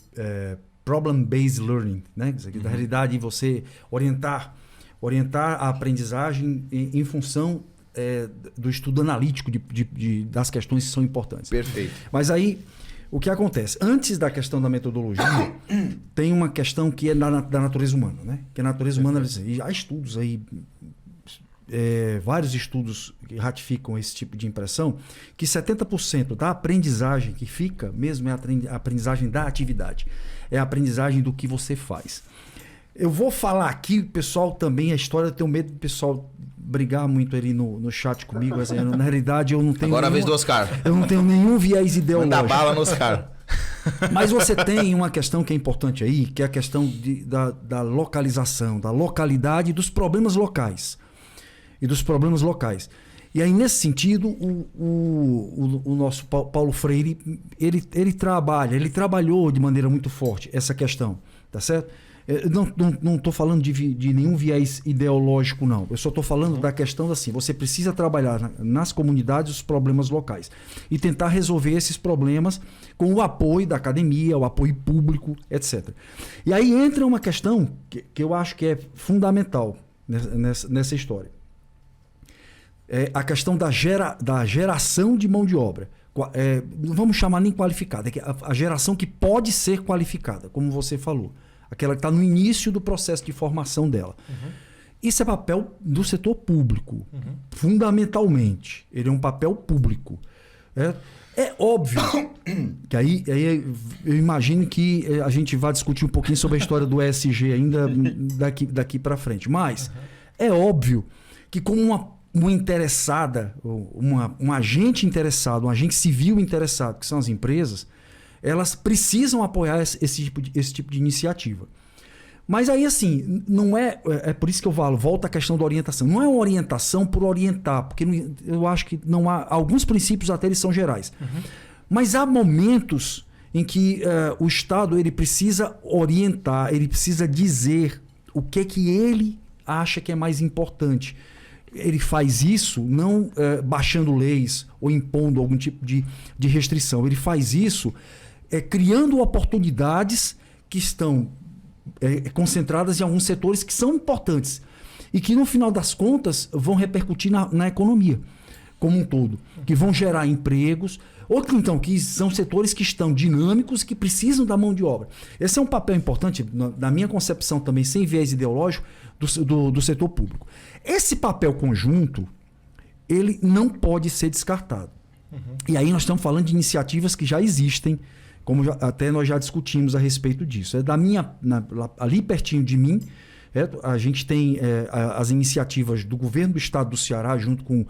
problem-based learning. Né? Na realidade, você orientar a aprendizagem em função do estudo analítico das questões que são importantes. Perfeito. Mas aí, o que acontece? Antes da questão da metodologia, tem uma questão que é da natureza humana, né? Que a natureza humana, e há estudos aí, vários estudos que ratificam esse tipo de impressão, que 70% da aprendizagem que fica mesmo é a aprendizagem da atividade. É a aprendizagem do que você faz. Eu vou falar aqui, pessoal, também a história, eu tenho medo do pessoal brigar muito ali no chat comigo. Assim, na realidade, eu não tenho. Agora a vez do Oscar. Eu não tenho nenhum viés ideológico. Manda bala no Oscar. Mas você tem uma questão que é importante aí, que é a questão da localização, da localidade e dos problemas locais. E aí, nesse sentido, o nosso Paulo Freire, ele trabalhou de maneira muito forte essa questão, tá certo? Eu não estou falando de nenhum viés ideológico, não. Eu só estou falando da questão assim, você precisa trabalhar nas comunidades os problemas locais e tentar resolver esses problemas com o apoio da academia, o apoio público, etc. E aí entra uma questão que eu acho que é fundamental nessa história. É a questão da geração de mão de obra. Não vamos chamar nem qualificada, é a geração que pode ser qualificada, como você falou. Aquela que está no início do processo de formação dela. Isso é papel do setor público, fundamentalmente. Ele é um papel público. É óbvio que aí eu imagino que a gente vai discutir um pouquinho sobre a história do ESG ainda daqui para frente. Mas é óbvio que como uma interessada, um agente interessado, um agente civil interessado, que são as empresas, elas precisam apoiar esse tipo de iniciativa. Mas aí, assim, não é por isso que eu falo, volta à questão da orientação. Não é uma orientação por orientar, porque eu acho que não há... Alguns princípios até eles são gerais. Mas há momentos em que o Estado ele precisa orientar, ele precisa dizer o que ele acha que é mais importante. Ele faz isso não baixando leis ou impondo algum tipo de restrição. Ele faz isso criando oportunidades que estão concentradas em alguns setores que são importantes e que, no final das contas, vão repercutir na economia como um todo, que vão gerar empregos, ou que, então, que são setores que estão dinâmicos, que precisam da mão de obra. Esse é um papel importante, na minha concepção também, sem viés ideológico, do setor público. Esse papel conjunto, ele não pode ser descartado. E aí nós estamos falando de iniciativas que já existem, como até nós já discutimos a respeito disso. Ali pertinho de mim, a gente tem as iniciativas do governo do estado do Ceará, junto com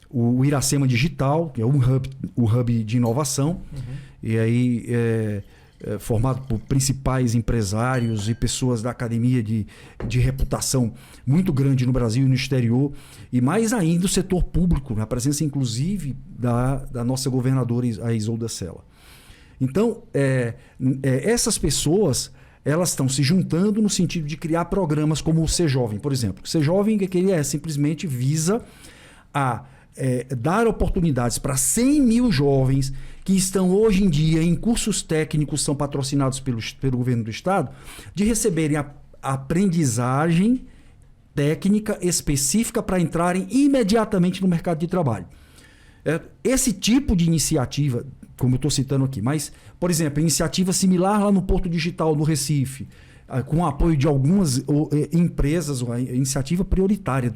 o Iracema Digital, que é o hub de inovação, e aí formado por principais empresários e pessoas da academia de reputação muito grande no Brasil e no exterior, e mais ainda o setor público, a presença inclusive da nossa governadora, a Isolda Sela. Então, essas pessoas, elas estão se juntando no sentido de criar programas como o Ser Jovem, por exemplo. O Ser Jovem, que ele simplesmente visa dar oportunidades para 100 mil jovens que estão hoje em dia em cursos técnicos, são patrocinados pelo governo do estado, de receberem a aprendizagem técnica específica para entrarem imediatamente no mercado de trabalho. Esse tipo de iniciativa, como eu estou citando aqui, mas, por exemplo, iniciativa similar lá no Porto Digital, no Recife, com o apoio de algumas empresas, uma iniciativa prioritária,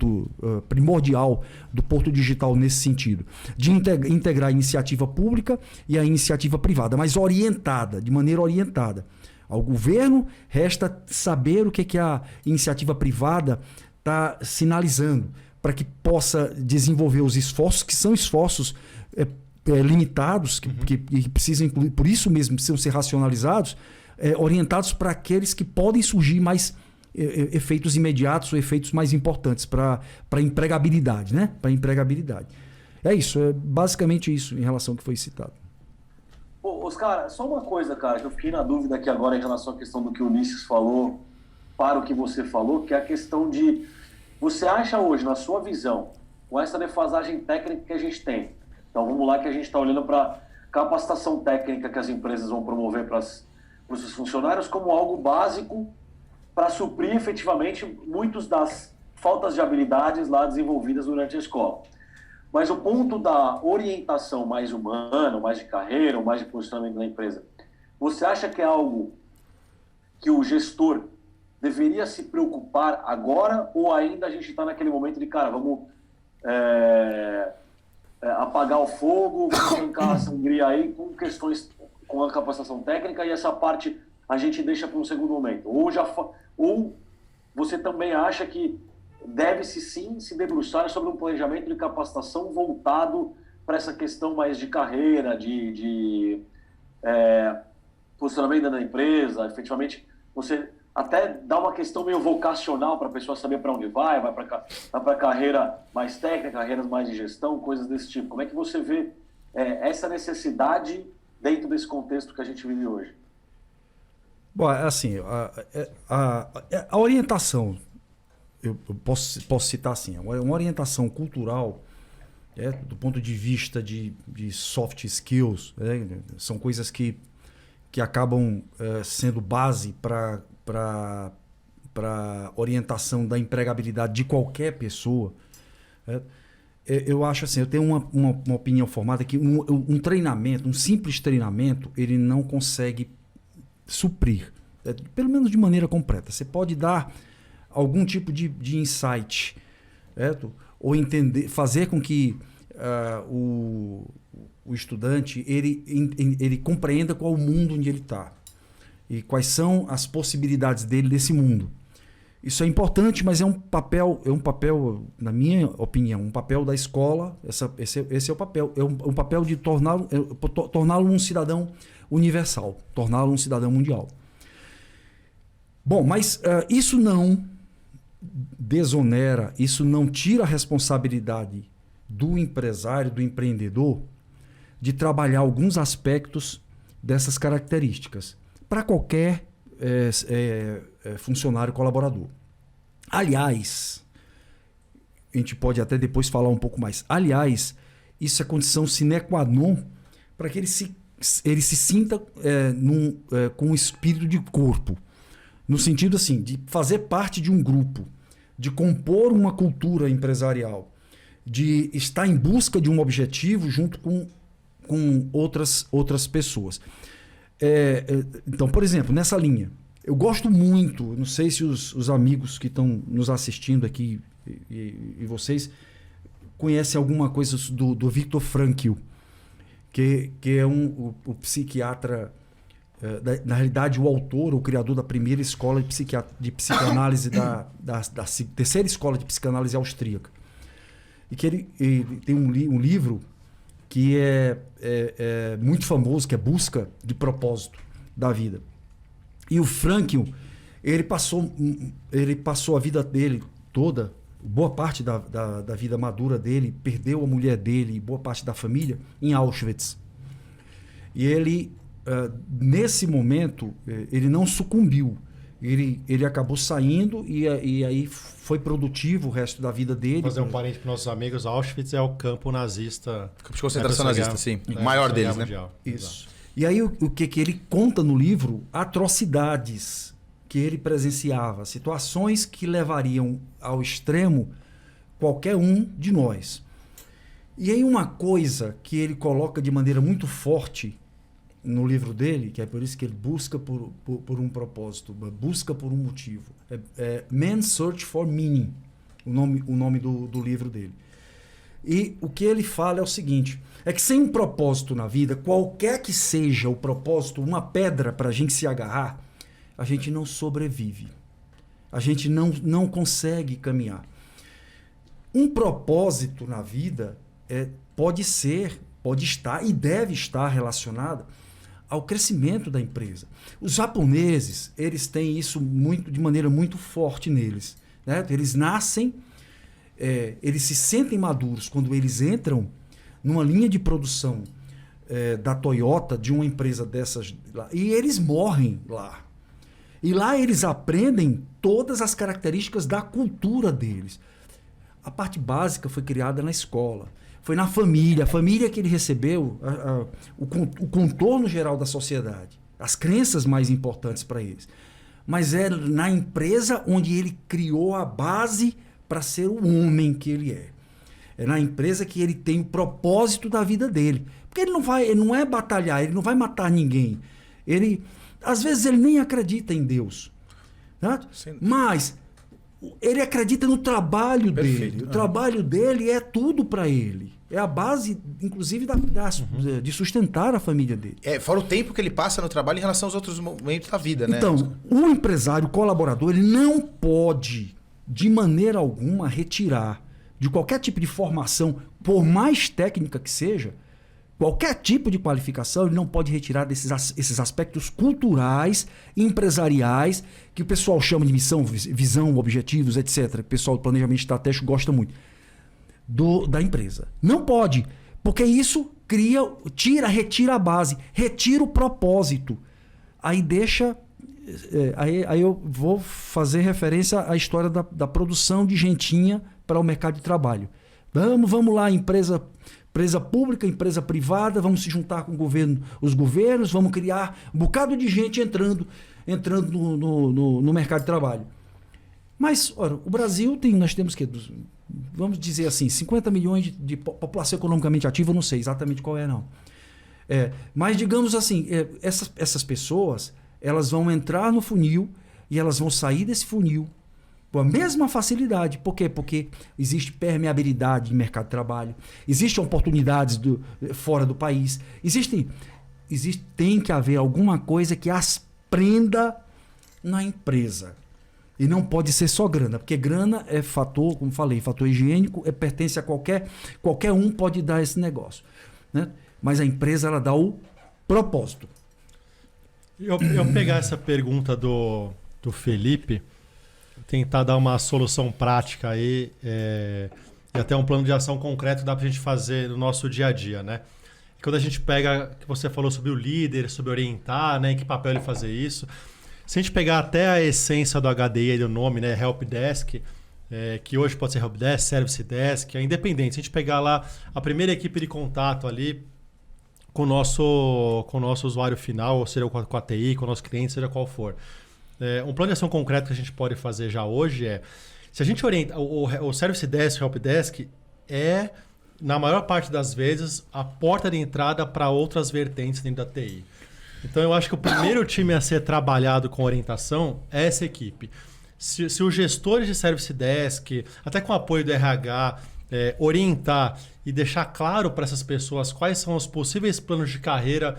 primordial do Porto Digital nesse sentido, de integrar a iniciativa pública e a iniciativa privada, mas de maneira orientada. Ao governo resta saber o que a iniciativa privada está sinalizando, para que possa desenvolver os esforços, que são esforços limitados, que precisam, incluir, por isso mesmo, precisam ser racionalizados, orientados para aqueles que podem surgir mais efeitos imediatos ou efeitos mais importantes para a empregabilidade, né? Para a empregabilidade. É isso, basicamente isso em relação ao que foi citado. Oscar, só uma coisa, cara, que eu fiquei na dúvida aqui agora em relação à questão do que o Ulisses falou para o que você falou, que é a questão de... Você acha hoje, na sua visão, com essa defasagem técnica que a gente tem, então vamos lá que a gente está olhando para capacitação técnica que as empresas vão promover para os seus funcionários como algo básico para suprir efetivamente muitas das faltas de habilidades lá desenvolvidas durante a escola. Mas o ponto da orientação mais humana, mais de carreira, ou mais de posicionamento da empresa, você acha que é algo que o gestor deveria se preocupar agora, ou ainda a gente está naquele momento de, cara, vamos apagar o fogo, vamos trancar a sangria aí com questões, com a capacitação técnica, e essa parte a gente deixa para um segundo momento? Ou você também acha que deve-se sim se debruçar sobre um planejamento de capacitação voltado para essa questão mais de carreira, de posicionamento da empresa, efetivamente você até dá uma questão meio vocacional para a pessoa saber para onde vai para carreira mais técnica, carreiras mais de gestão, coisas desse tipo. Como é que você vê essa necessidade dentro desse contexto que a gente vive hoje? Bom, assim, a orientação, eu posso citar assim, uma orientação cultural, do ponto de vista de soft skills, são coisas que acabam sendo base para orientação da empregabilidade de qualquer pessoa. Eu acho assim, eu tenho uma opinião formada que um treinamento, um simples treinamento, ele não consegue suprir, pelo menos de maneira completa. Você pode dar algum tipo de insight, certo? Ou fazer com que o estudante ele compreenda qual o mundo onde ele está e quais são as possibilidades dele desse mundo. Isso é importante, mas é um papel, na minha opinião, um papel da escola. Esse é o papel, um papel de torná-lo um cidadão universal, torná-lo um cidadão mundial. Bom, mas isso não desonera, isso não tira a responsabilidade do empresário, do empreendedor, de trabalhar alguns aspectos dessas características para qualquer funcionário colaborador. Aliás, a gente pode até depois falar um pouco mais. Aliás, isso é condição sine qua non para que ele se ele se sinta com o espírito de corpo. No sentido assim, de fazer parte de um grupo, de compor uma cultura empresarial, de estar em busca de um objetivo junto com outras pessoas. Então, por exemplo, nessa linha, eu gosto muito, não sei se os amigos que estão nos assistindo aqui e vocês conhecem alguma coisa do Viktor Frankl, que é o psiquiatra, na realidade o autor, o criador da primeira escola de psicanálise, da terceira escola de psicanálise austríaca. E que ele tem um livro que é muito famoso, que é Busca de Propósito da Vida. E o Frankl, ele passou a vida dele toda, boa parte da vida madura dele, perdeu a mulher dele e boa parte da família em Auschwitz. E ele, nesse momento, ele não sucumbiu. Ele acabou saindo e aí foi produtivo o resto da vida dele. Vou fazer um parênteses para nossos amigos. Auschwitz é o campo nazista. Campo de concentração nazista, sim. O maior deles, né? Mundial. Isso. E aí o que ele conta no livro? Atrocidades que ele presenciava. Situações que levariam ao extremo qualquer um de nós. E aí uma coisa que ele coloca de maneira muito forte no livro dele, que é por isso que ele busca por um propósito, busca por um motivo. Man's Search for Meaning, o nome do livro dele. E o que ele fala é o seguinte, é que sem um propósito na vida, qualquer que seja o propósito, uma pedra para a gente se agarrar, a gente não sobrevive. A gente não consegue caminhar. Um propósito na vida pode estar e deve estar relacionado ao crescimento da empresa. Os japoneses, eles têm isso de maneira muito forte neles. Né? Eles nascem, eles se sentem maduros quando eles entram numa linha de produção da Toyota, de uma empresa dessas lá, e eles morrem lá. E lá eles aprendem todas as características da cultura deles. A parte básica foi criada na escola. Foi na família, a família que ele recebeu o contorno geral da sociedade, as crenças mais importantes para eles. Mas é na empresa onde ele criou a base para ser o homem que ele é. É na empresa que ele tem o propósito da vida dele. Porque ele não é batalhar, ele não vai matar ninguém. Às vezes ele nem acredita em Deus. Né? Mas ele acredita no trabalho dele. O trabalho dele é tudo para ele. É a base, inclusive, de sustentar a família dele. Fora o tempo que ele passa no trabalho em relação aos outros momentos da vida, né? Então, o empresário colaborador, ele não pode, de maneira alguma, retirar de qualquer tipo de formação, por mais técnica que seja, qualquer tipo de qualificação, ele não pode retirar esses aspectos culturais, empresariais, que o pessoal chama de missão, visão, objetivos, etc. Que o pessoal do planejamento estratégico gosta muito. Da empresa. Não pode, porque isso retira a base, retira o propósito. Aí deixa... Aí eu vou fazer referência à história da produção de gentinha para o mercado de trabalho. Vamos lá, empresa pública, empresa privada, vamos se juntar com os governos, vamos criar um bocado de gente entrando no mercado de trabalho. Mas, ora, o Brasil nós temos que, vamos dizer assim, 50 milhões de população economicamente ativa, eu não sei exatamente qual não. Mas, digamos assim, essas pessoas, elas vão entrar no funil e elas vão sair desse funil com a mesma facilidade. Por quê? Porque existe permeabilidade no mercado de trabalho, existem oportunidades fora do país, tem que haver alguma coisa que as prenda na empresa. E não pode ser só grana, porque grana é fator, como falei, fator higiênico, pertence a qualquer um pode dar esse negócio. Né? Mas a empresa, ela dá o propósito. Eu pegar essa pergunta do Felipe, tentar dar uma solução prática aí, e até um plano de ação concreto dá pra gente fazer no nosso dia a dia, né? Quando a gente pega, que você falou sobre o líder, sobre orientar, né? Em que papel ele fazer isso. Se a gente pegar até a essência do HDI e do nome, né? Help Desk, que hoje pode ser Help Desk, Service Desk, é independente. Se a gente pegar lá a primeira equipe de contato ali com o nosso usuário final, ou seja, com a TI, com o nosso cliente, seja qual for. Um plano de ação concreto que a gente pode fazer já hoje se a gente orienta, o Service Desk, o Help Desk na maior parte das vezes, a porta de entrada para outras vertentes dentro da TI. Então, eu acho que o primeiro time a ser trabalhado com orientação é essa equipe. Se os gestores de Service Desk, até com o apoio do RH, orientar e deixar claro para essas pessoas quais são os possíveis planos de carreira,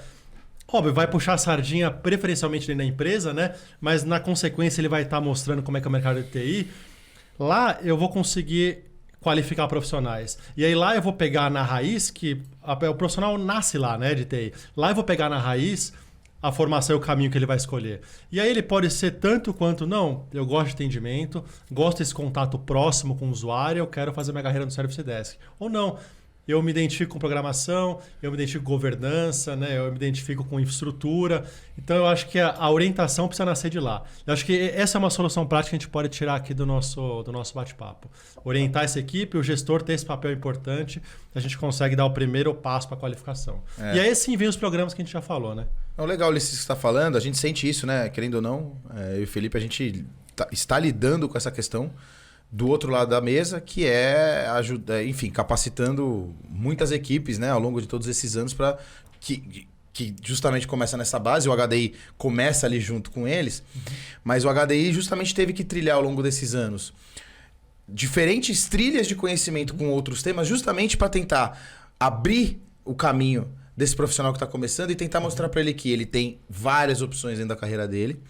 óbvio, vai puxar a sardinha preferencialmente dentro da empresa, né? Mas na consequência ele vai estar mostrando como é que é o mercado de TI. Lá eu vou conseguir qualificar profissionais. E aí lá eu vou pegar na raiz, que o profissional nasce lá, né, de TI. Lá eu vou pegar na raiz a formação e o caminho que ele vai escolher. E aí ele pode ser tanto quanto, não, eu gosto de atendimento, gosto desse contato próximo com o usuário, eu quero fazer minha carreira no Service Desk. Ou não, eu me identifico com programação, eu me identifico com governança, né? Eu me identifico com infraestrutura. Então, eu acho que a orientação precisa nascer de lá. Eu acho que essa é uma solução prática que a gente pode tirar aqui do nosso bate-papo. Orientar essa equipe, o gestor ter esse papel importante, a gente consegue dar o primeiro passo para a qualificação. E aí sim vem os programas que a gente já falou, né? É legal isso que você está falando, a gente sente isso, né? Querendo ou não, eu e o Felipe, a gente está lidando com essa questão do outro lado da mesa, que enfim, capacitando muitas equipes, né, ao longo de todos esses anos para que justamente começa nessa base, o HDI começa ali junto com eles, mas o HDI justamente teve que trilhar ao longo desses anos diferentes trilhas de conhecimento com outros temas, justamente para tentar abrir o caminho desse profissional que está começando e tentar mostrar para ele que ele tem várias opções dentro da carreira dele.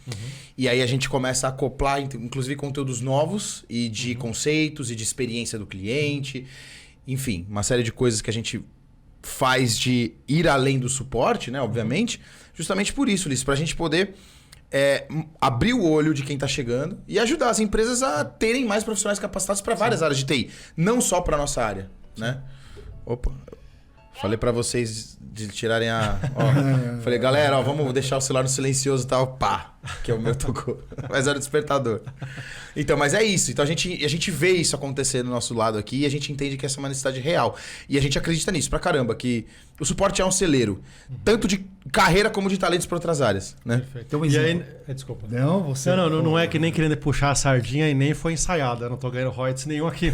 E aí a gente começa a acoplar, inclusive, conteúdos novos e de conceitos e de experiência do cliente. Enfim, uma série de coisas que a gente faz de ir além do suporte, né? Obviamente. Justamente por isso, Ulisses, para a gente poder abrir o olho de quem está chegando e ajudar as empresas a terem mais profissionais capacitados para várias áreas de TI. Não só para a nossa área, né? Opa... Falei pra vocês de tirarem falei, galera, vamos deixar o celular no silencioso e tal. Pá, que é o meu tocou. Mas era o despertador. Então, mas é isso. Então a gente vê isso acontecer do nosso lado aqui e a gente entende que essa é uma necessidade real. E a gente acredita nisso pra caramba, que o suporte é um celeiro. Tanto de carreira como de talentos para outras áreas, né? Então, e aí, desculpa. Não é que nem querendo puxar a sardinha e nem foi ensaiada. Eu não tô ganhando royalties nenhum aqui.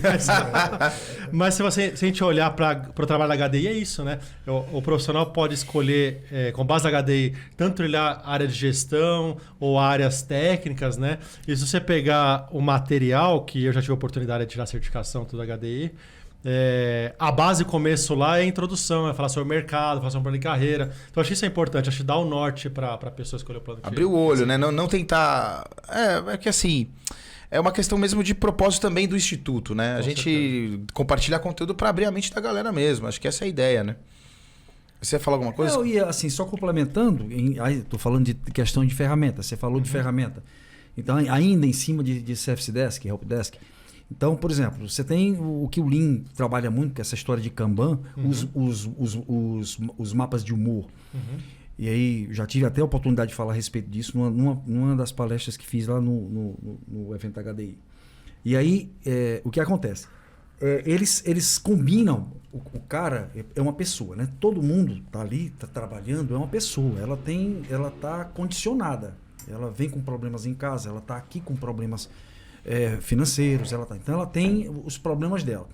Mas se a gente olhar para o trabalho da HDI, é isso, né? O profissional pode escolher, com base na HDI, tanto trilhar área de gestão ou áreas técnicas, né? E se você pegar o material, que eu já tive a oportunidade de tirar a certificação tudo da HDI, a base começo lá é a introdução, é falar sobre o mercado, falar sobre um plano de carreira. Então, acho que isso é importante, acho que dá o norte para a pessoa escolher o plano de carreira. Abrir o olho, né? Não tentar... É que assim... É uma questão mesmo de propósito também do Instituto, né? A gente compartilhar conteúdo para abrir a mente da galera mesmo. Acho que essa é a ideia, né? Você ia falar alguma coisa? Eu ia, assim, só complementando, estou falando de questão de ferramenta. Você falou de ferramenta. Então, ainda em cima de Service Desk, Help Desk. Então, por exemplo, você tem o que o Lean trabalha muito, que é essa história de Kanban, os mapas de humor. E aí, já tive até a oportunidade de falar a respeito disso numa das palestras que fiz lá no evento HDI. E aí, o que acontece? Eles combinam, o cara é uma pessoa, né? Todo mundo tá ali, tá trabalhando, é uma pessoa. Ela tá condicionada. Ela vem com problemas em casa, ela tá aqui com problemas financeiros, então ela tem os problemas dela.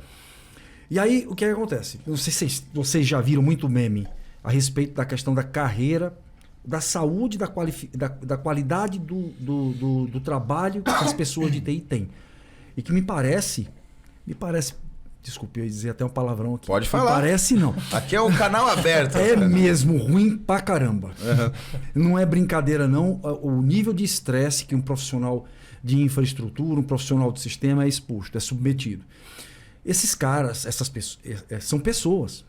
E aí, o que acontece? Não sei se vocês já viram muito meme a respeito da questão da carreira, da saúde, da qualidade do trabalho que as pessoas de TI têm. E que me parece, desculpe, eu ia dizer até um palavrão aqui. Pode falar. Me parece não. Aqui é um canal aberto. É mesmo ruim pra caramba. Não é brincadeira não, o nível de estresse que um profissional de infraestrutura, um profissional de sistema é exposto, é submetido. Esses caras, essas pessoas, são pessoas.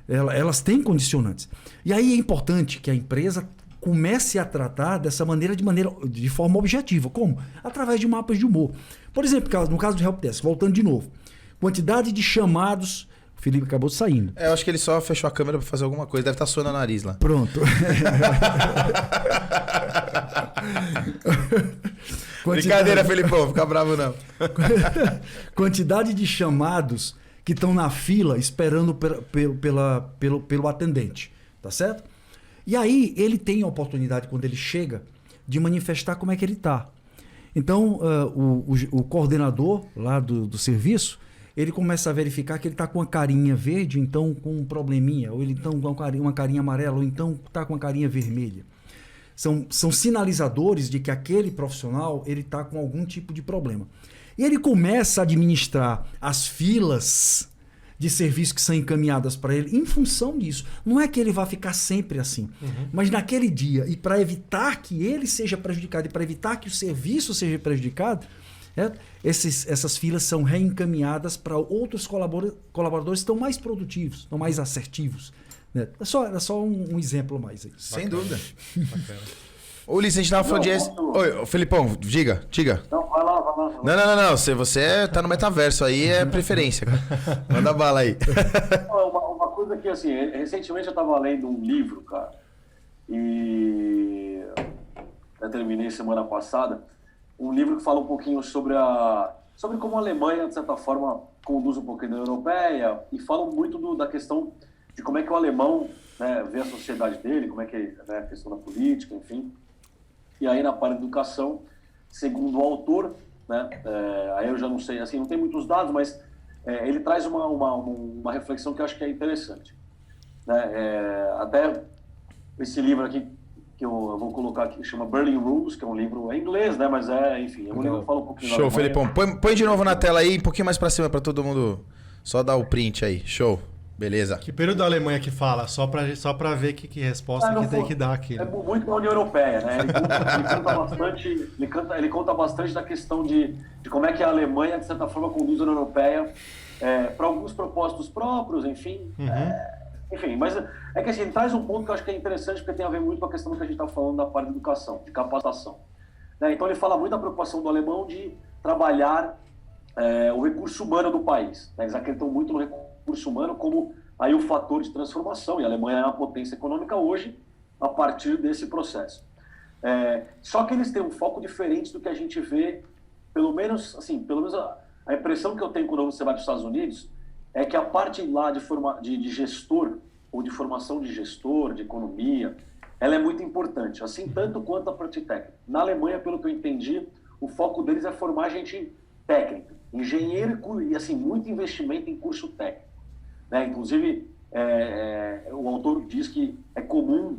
Elas têm condicionantes. E aí é importante que a empresa comece a tratar dessa maneira de forma objetiva. Como? Através de mapas de humor. Por exemplo, no caso do Help Desk, voltando de novo, quantidade de chamados. O Felipe acabou saindo. Eu acho que ele só fechou a câmera para fazer alguma coisa. Deve estar suando a nariz lá. Pronto. Brincadeira, Felipão. Fica bravo não. Quantidade de chamados que estão na fila esperando pelo atendente. tá certo? E aí ele tem a oportunidade, quando ele chega, de manifestar como é que ele está. Então, o coordenador lá do serviço, ele começa a verificar que ele está com uma carinha verde, então com um probleminha, ou ele então com uma carinha amarela, ou então está com uma carinha vermelha. São sinalizadores de que aquele profissional ele está com algum tipo de problema. E ele começa a administrar as filas de serviços que são encaminhadas para ele em função disso. Não é que ele vai ficar sempre assim, mas naquele dia, e para evitar que ele seja prejudicado e para evitar que o serviço seja prejudicado, essas filas são reencaminhadas para outros colaboradores que estão mais produtivos, estão mais assertivos. Né? Era só um exemplo mais aí. Sem dúvida. Ô, Ulisses, a gente tava falando de... Oi, Felipão, diga. Não, vai lá. Não. Você tá no metaverso aí, é preferência, cara. Manda bala aí. Uma coisa que, assim, recentemente eu tava lendo um livro, cara, e eu terminei semana passada, um livro que fala um pouquinho sobre como a Alemanha, de certa forma, conduz um pouquinho da europeia, e fala muito da questão de como é que o alemão, né, vê a sociedade dele, como é que é, né, a questão da política, enfim. E aí, na parte da educação, segundo o autor, né, aí eu já não sei, assim, não tem muitos dados, mas ele traz uma reflexão que eu acho que é interessante. Né? Até esse livro aqui, que eu vou colocar aqui, chama Berlin Rules, que é um livro em inglês, né, mas enfim, é um livro que fala um pouquinho. Show, Felipão. Põe de novo na tela aí, um pouquinho mais pra cima, pra todo mundo só dar o print aí. Show. Beleza. Que período da Alemanha que fala? Só pra ver que resposta que tem que dar aqui. Né? É muito da União Europeia, né? Ele conta bastante da questão de como é que a Alemanha, de certa forma, conduz a União Europeia para alguns propósitos próprios, enfim. Enfim, mas é que assim, ele traz um ponto que eu acho que é interessante, porque tem a ver muito com a questão que a gente está falando da parte de educação, de capacitação. Né? Então ele fala muito da preocupação do alemão de trabalhar o recurso humano do país. Né? Eles acreditam muito no recurso humano como aí o fator de transformação, e a Alemanha é uma potência econômica hoje a partir desse processo. Só que eles têm um foco diferente do que a gente vê, pelo menos a impressão que eu tenho quando você vai para os Estados Unidos é que a parte lá de gestor, ou de formação de gestor, de economia, ela é muito importante, assim tanto quanto a parte técnica. Na Alemanha, pelo que eu entendi, o foco deles é formar gente técnica, engenheiro e assim, muito investimento em curso técnico. Né? Inclusive, o autor diz que é comum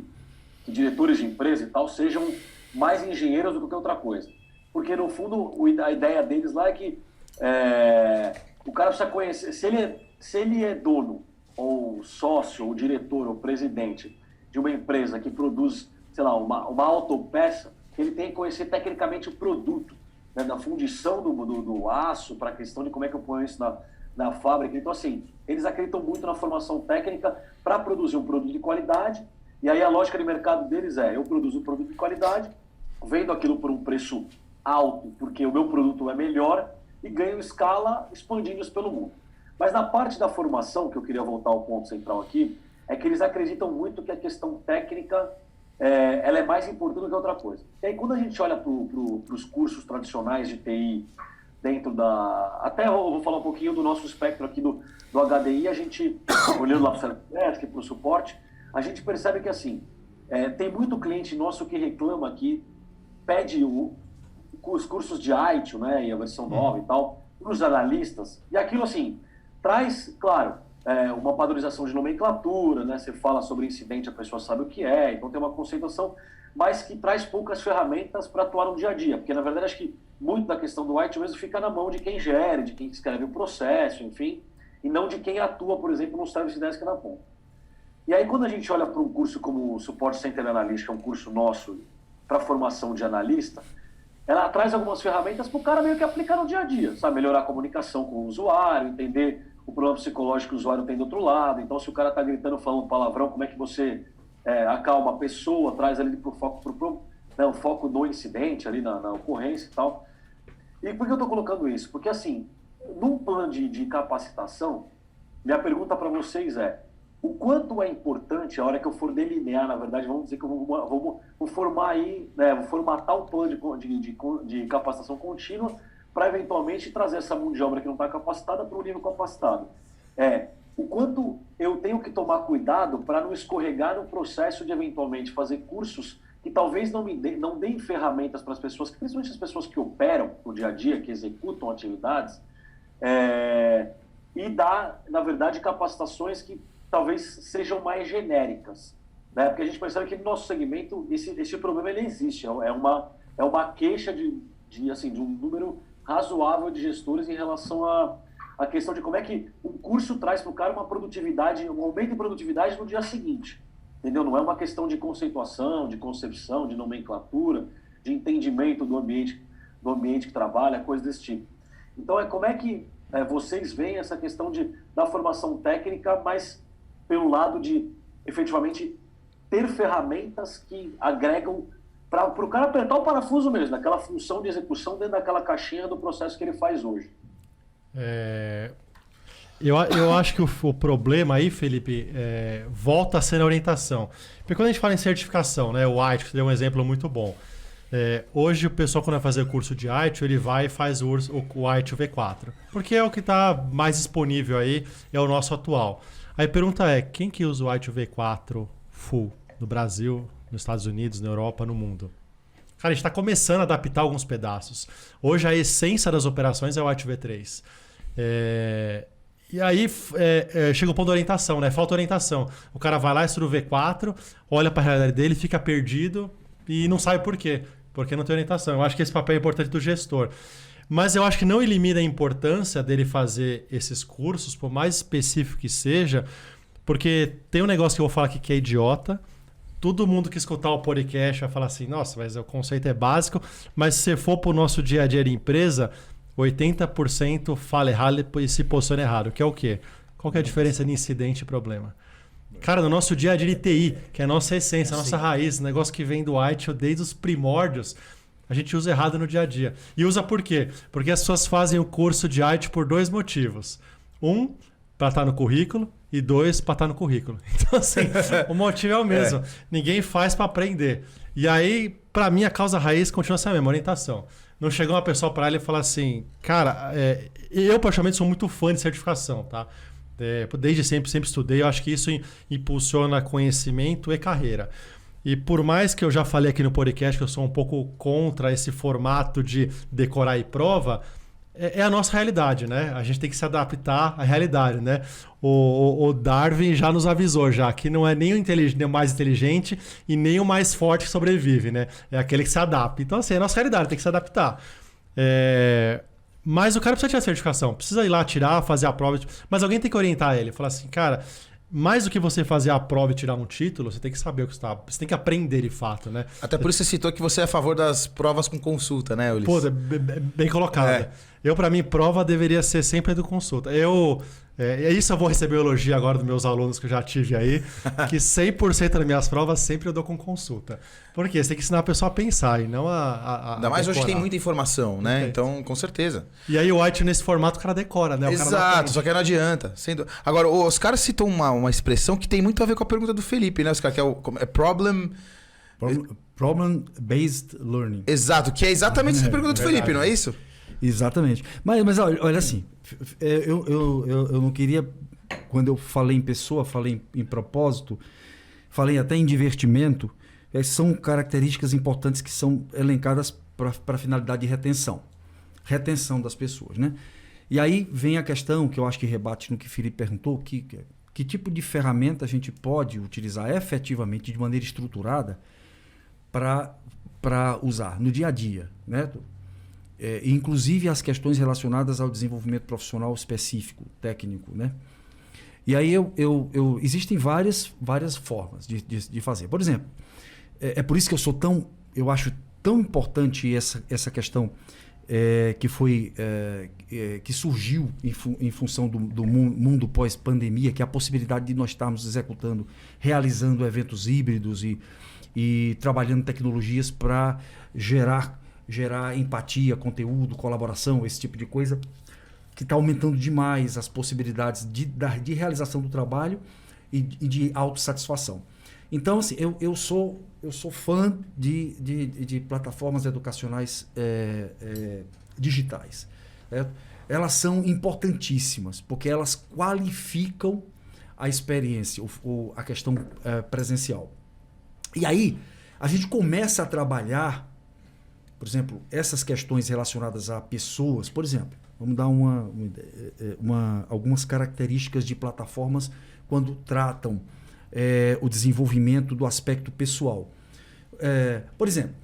que diretores de empresa e tal sejam mais engenheiros do que qualquer outra coisa. Porque, no fundo, a ideia deles lá é que o cara precisa conhecer... Se ele é dono, ou sócio, ou diretor, ou presidente de uma empresa que produz, sei lá, uma autopeça, ele tem que conhecer tecnicamente o produto, né? Da fundição do aço, para a questão de como é que eu ponho isso na fábrica. Então, assim, eles acreditam muito na formação técnica para produzir um produto de qualidade, e aí a lógica de mercado deles eu produzo um produto de qualidade, vendo aquilo por um preço alto, porque o meu produto é melhor, e ganho escala expandindo isso pelo mundo. Mas na parte da formação, que eu queria voltar ao ponto central aqui, é que eles acreditam muito que a questão técnica ela é mais importante do que outra coisa. E aí, quando a gente olha para os cursos tradicionais de TI, dentro até eu vou falar um pouquinho do nosso espectro aqui do HDI, a gente, olhando lá para o Servidesk, para o suporte, a gente percebe que, assim, tem muito cliente nosso que reclama que pede os cursos de ITIL, né, e a versão nova e tal, para os analistas, e aquilo, assim, traz, claro, uma padronização de nomenclatura, né, você fala sobre incidente, a pessoa sabe o que é, então tem uma conceituação, mas que traz poucas ferramentas para atuar no dia a dia, porque, na verdade, acho que muito da questão do ITIL mesmo fica na mão de quem gere, de quem escreve o processo, enfim, e não de quem atua, por exemplo, no Service Desk na ponta. E aí, quando a gente olha para um curso como o Support Center Analytics, que é um curso nosso para formação de analista, ela traz algumas ferramentas para o cara meio que aplicar no dia a dia, sabe? Melhorar a comunicação com o usuário, entender o problema psicológico que o usuário tem do outro lado. Então, se o cara está gritando, falando palavrão, como é que você acalma a pessoa, traz ali para o foco no incidente, ali na ocorrência e tal. E por que eu estou colocando isso? Porque, assim, num plano de capacitação, minha pergunta para vocês o quanto é importante, a hora que eu for delinear, na verdade, vamos dizer que eu vou formar aí, né, vou formatar um plano de capacitação contínua para, eventualmente, trazer essa mão de obra que não está capacitada para o nível capacitado. o quanto eu tenho que tomar cuidado para não escorregar no processo de eventualmente fazer cursos que talvez não deem ferramentas para as pessoas, principalmente as pessoas que operam no dia a dia, que executam atividades, e dar, na verdade, capacitações que talvez sejam mais genéricas, né? Porque a gente percebe que no nosso segmento esse problema ele existe, é uma queixa de um número razoável de gestores em relação a questão de como é que um curso traz para o cara uma produtividade, um aumento de produtividade no dia seguinte, entendeu? Não é uma questão de conceituação, de concepção, de nomenclatura, de entendimento do ambiente que trabalha, coisas desse tipo. Então, como é que vocês veem essa questão da formação técnica, mas pelo lado de, efetivamente, ter ferramentas que agregam para o cara apertar o parafuso mesmo, daquela função de execução dentro daquela caixinha do processo que ele faz hoje? Eu acho que o problema aí, Felipe, volta a ser na orientação. Porque quando a gente fala em certificação, né, o ITIL, que deu um exemplo muito bom. Hoje o pessoal, quando vai fazer o curso de ITIL, ele vai e faz o ITIL V4. Porque é o que está mais disponível aí, é o nosso atual. Aí a pergunta é, quem que usa o ITIL V4 full no Brasil, nos Estados Unidos, na Europa, no mundo? Cara, a gente está começando a adaptar alguns pedaços. Hoje a essência das operações é o ITIL V3. E aí chega o ponto da orientação, né? Falta orientação. O cara vai lá, estuda o V4, olha para a realidade dele, fica perdido e não sabe por quê. Porque não tem orientação. Eu acho que esse papel é importante do gestor. Mas eu acho que não elimina a importância dele fazer esses cursos, por mais específico que seja, porque tem um negócio que eu vou falar aqui que é idiota. Todo mundo que escutar o podcast vai falar assim, nossa, mas o conceito é básico, mas se você for para o nosso dia a dia de empresa, 80% fala errado e se posiciona errado, que é o quê? Qual que é a diferença de incidente e problema? Cara, no nosso dia a dia de TI, que é a nossa essência, a nossa raiz, negócio que vem do ITIL desde os primórdios, a gente usa errado no dia a dia. E usa por quê? Porque as pessoas fazem o curso de ITIL por 2 motivos. Um, para estar no currículo, e 2, para estar no currículo. Então, assim, o motivo é o mesmo. Ninguém faz para aprender. E aí, para mim, a causa raiz continua sendo a mesma, orientação. Não chegou uma pessoa para ela e falar assim, cara, eu particularmente sou muito fã de certificação, tá? Desde sempre estudei, eu acho que isso impulsiona conhecimento e carreira. E por mais que eu já falei aqui no podcast que eu sou um pouco contra esse formato de decorar e prova, é a nossa realidade, né? A gente tem que se adaptar à realidade, né? O Darwin já nos avisou já que não é nem o mais inteligente e nem o mais forte que sobrevive, né? É aquele que se adapta. Então, assim, é a nossa realidade, tem que se adaptar. Mas o cara precisa tirar a certificação, precisa ir lá tirar, fazer a prova, mas alguém tem que orientar ele, falar assim, cara, mais do que você fazer a prova e tirar um título, você tem que saber o que está. Você tem que aprender de fato, né? Até por isso você citou que você é a favor das provas com consulta, né, Ulisses? Pô, bem colocado. Para mim, prova deveria ser sempre do consulta. Isso eu vou receber elogio agora dos meus alunos que eu já tive aí, que 100% das minhas provas sempre eu dou com consulta. Por quê? Você tem que ensinar a pessoa a pensar e não Ainda mais hoje tem muita informação, né? Então, com certeza. E aí o ITIL nesse formato o cara decora, né? Exato, só que não adianta. Agora, os caras citam uma expressão que tem muito a ver com a pergunta do Felipe, né? Os caras que é Problem-based learning. Exato, que é exatamente essa pergunta do Felipe, não é isso? Exatamente. Mas olha assim, eu não queria, quando eu falei em pessoa, falei em propósito, falei até em divertimento, são características importantes que são elencadas para a finalidade de retenção das pessoas, né? E aí vem a questão que eu acho que rebate no que o Felipe perguntou, que tipo de ferramenta a gente pode utilizar efetivamente de maneira estruturada para usar no dia a dia, né? Inclusive as questões relacionadas ao desenvolvimento profissional específico, técnico, né? E aí existem várias formas de fazer. Por exemplo, é por isso que eu acho tão importante essa questão que surgiu em função do mundo pós-pandemia, que é a possibilidade de nós estarmos realizando eventos híbridos e trabalhando tecnologias para gerar empatia, conteúdo, colaboração, esse tipo de coisa, que está aumentando demais as possibilidades de realização do trabalho e de autossatisfação. Então, assim, eu sou fã de plataformas educacionais digitais. Certo? elas são importantíssimas, porque elas qualificam a experiência, ou a questão presencial. E aí, a gente começa a trabalhar, por exemplo, essas questões relacionadas a pessoas. Por exemplo, vamos dar algumas características de plataformas quando tratam o desenvolvimento do aspecto pessoal. Por exemplo,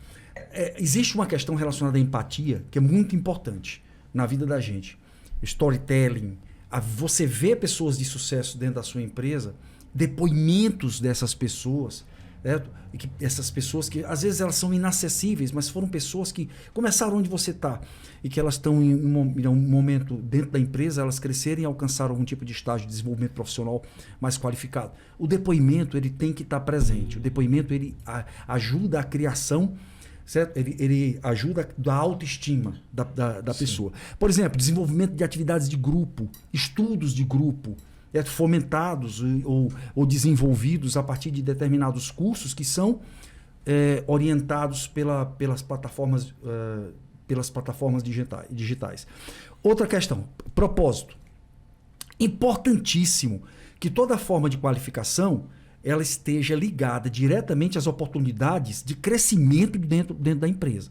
existe uma questão relacionada à empatia que é muito importante na vida da gente. Storytelling, você vê pessoas de sucesso dentro da sua empresa, depoimentos dessas pessoas, certo? E que essas pessoas que às vezes elas são inacessíveis, mas foram pessoas que começaram onde você está e que elas estão em um momento dentro da empresa, elas crescerem e alcançaram algum tipo de estágio de desenvolvimento profissional mais qualificado. O depoimento ele tem que estar presente. O depoimento ele ajuda a criação, certo? Ele ajuda a autoestima da pessoa. Por exemplo, desenvolvimento de atividades de grupo, estudos de grupo, fomentados ou desenvolvidos a partir de determinados cursos que são orientados pelas plataformas digitais. Outra questão, propósito. Importantíssimo que toda forma de qualificação ela esteja ligada diretamente às oportunidades de crescimento dentro da empresa.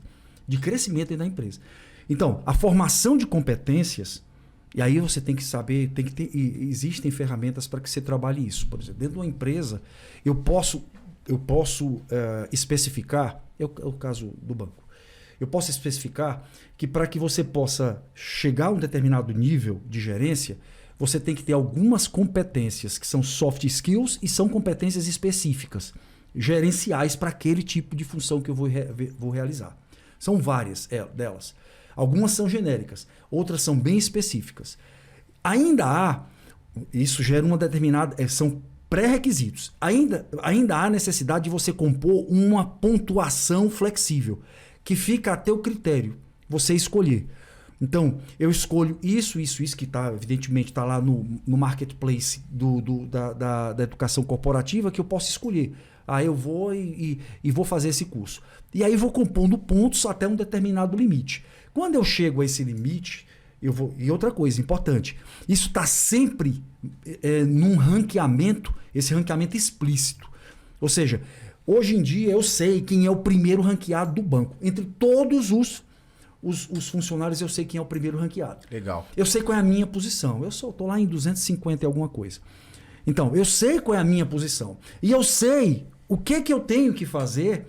Então, a formação de competências. E aí você tem que saber, existem ferramentas para que você trabalhe isso. Por exemplo, dentro de uma empresa, eu posso especificar, é o caso do banco, eu posso especificar que para que você possa chegar a um determinado nível de gerência, você tem que ter algumas competências que são soft skills e são competências específicas, gerenciais para aquele tipo de função que eu vou realizar. São várias delas. Algumas são genéricas, outras são bem específicas. Isso gera uma determinada... São pré-requisitos. Ainda há necessidade de você compor uma pontuação flexível, que fica a teu critério, você escolher. Então, eu escolho isso, que evidentemente está lá no marketplace da educação corporativa, que eu posso escolher. Eu vou e vou fazer esse curso. E aí vou compondo pontos até um determinado limite. Quando eu chego a esse limite, eu vou... E outra coisa importante, isso está sempre num ranqueamento, esse ranqueamento explícito. Ou seja, hoje em dia eu sei quem é o primeiro ranqueado do banco. Entre todos os funcionários, eu sei quem é o primeiro ranqueado. Legal. Eu sei qual é a minha posição. Eu estou lá em 250 e alguma coisa. Então, eu sei qual é a minha posição. E eu sei o que eu tenho que fazer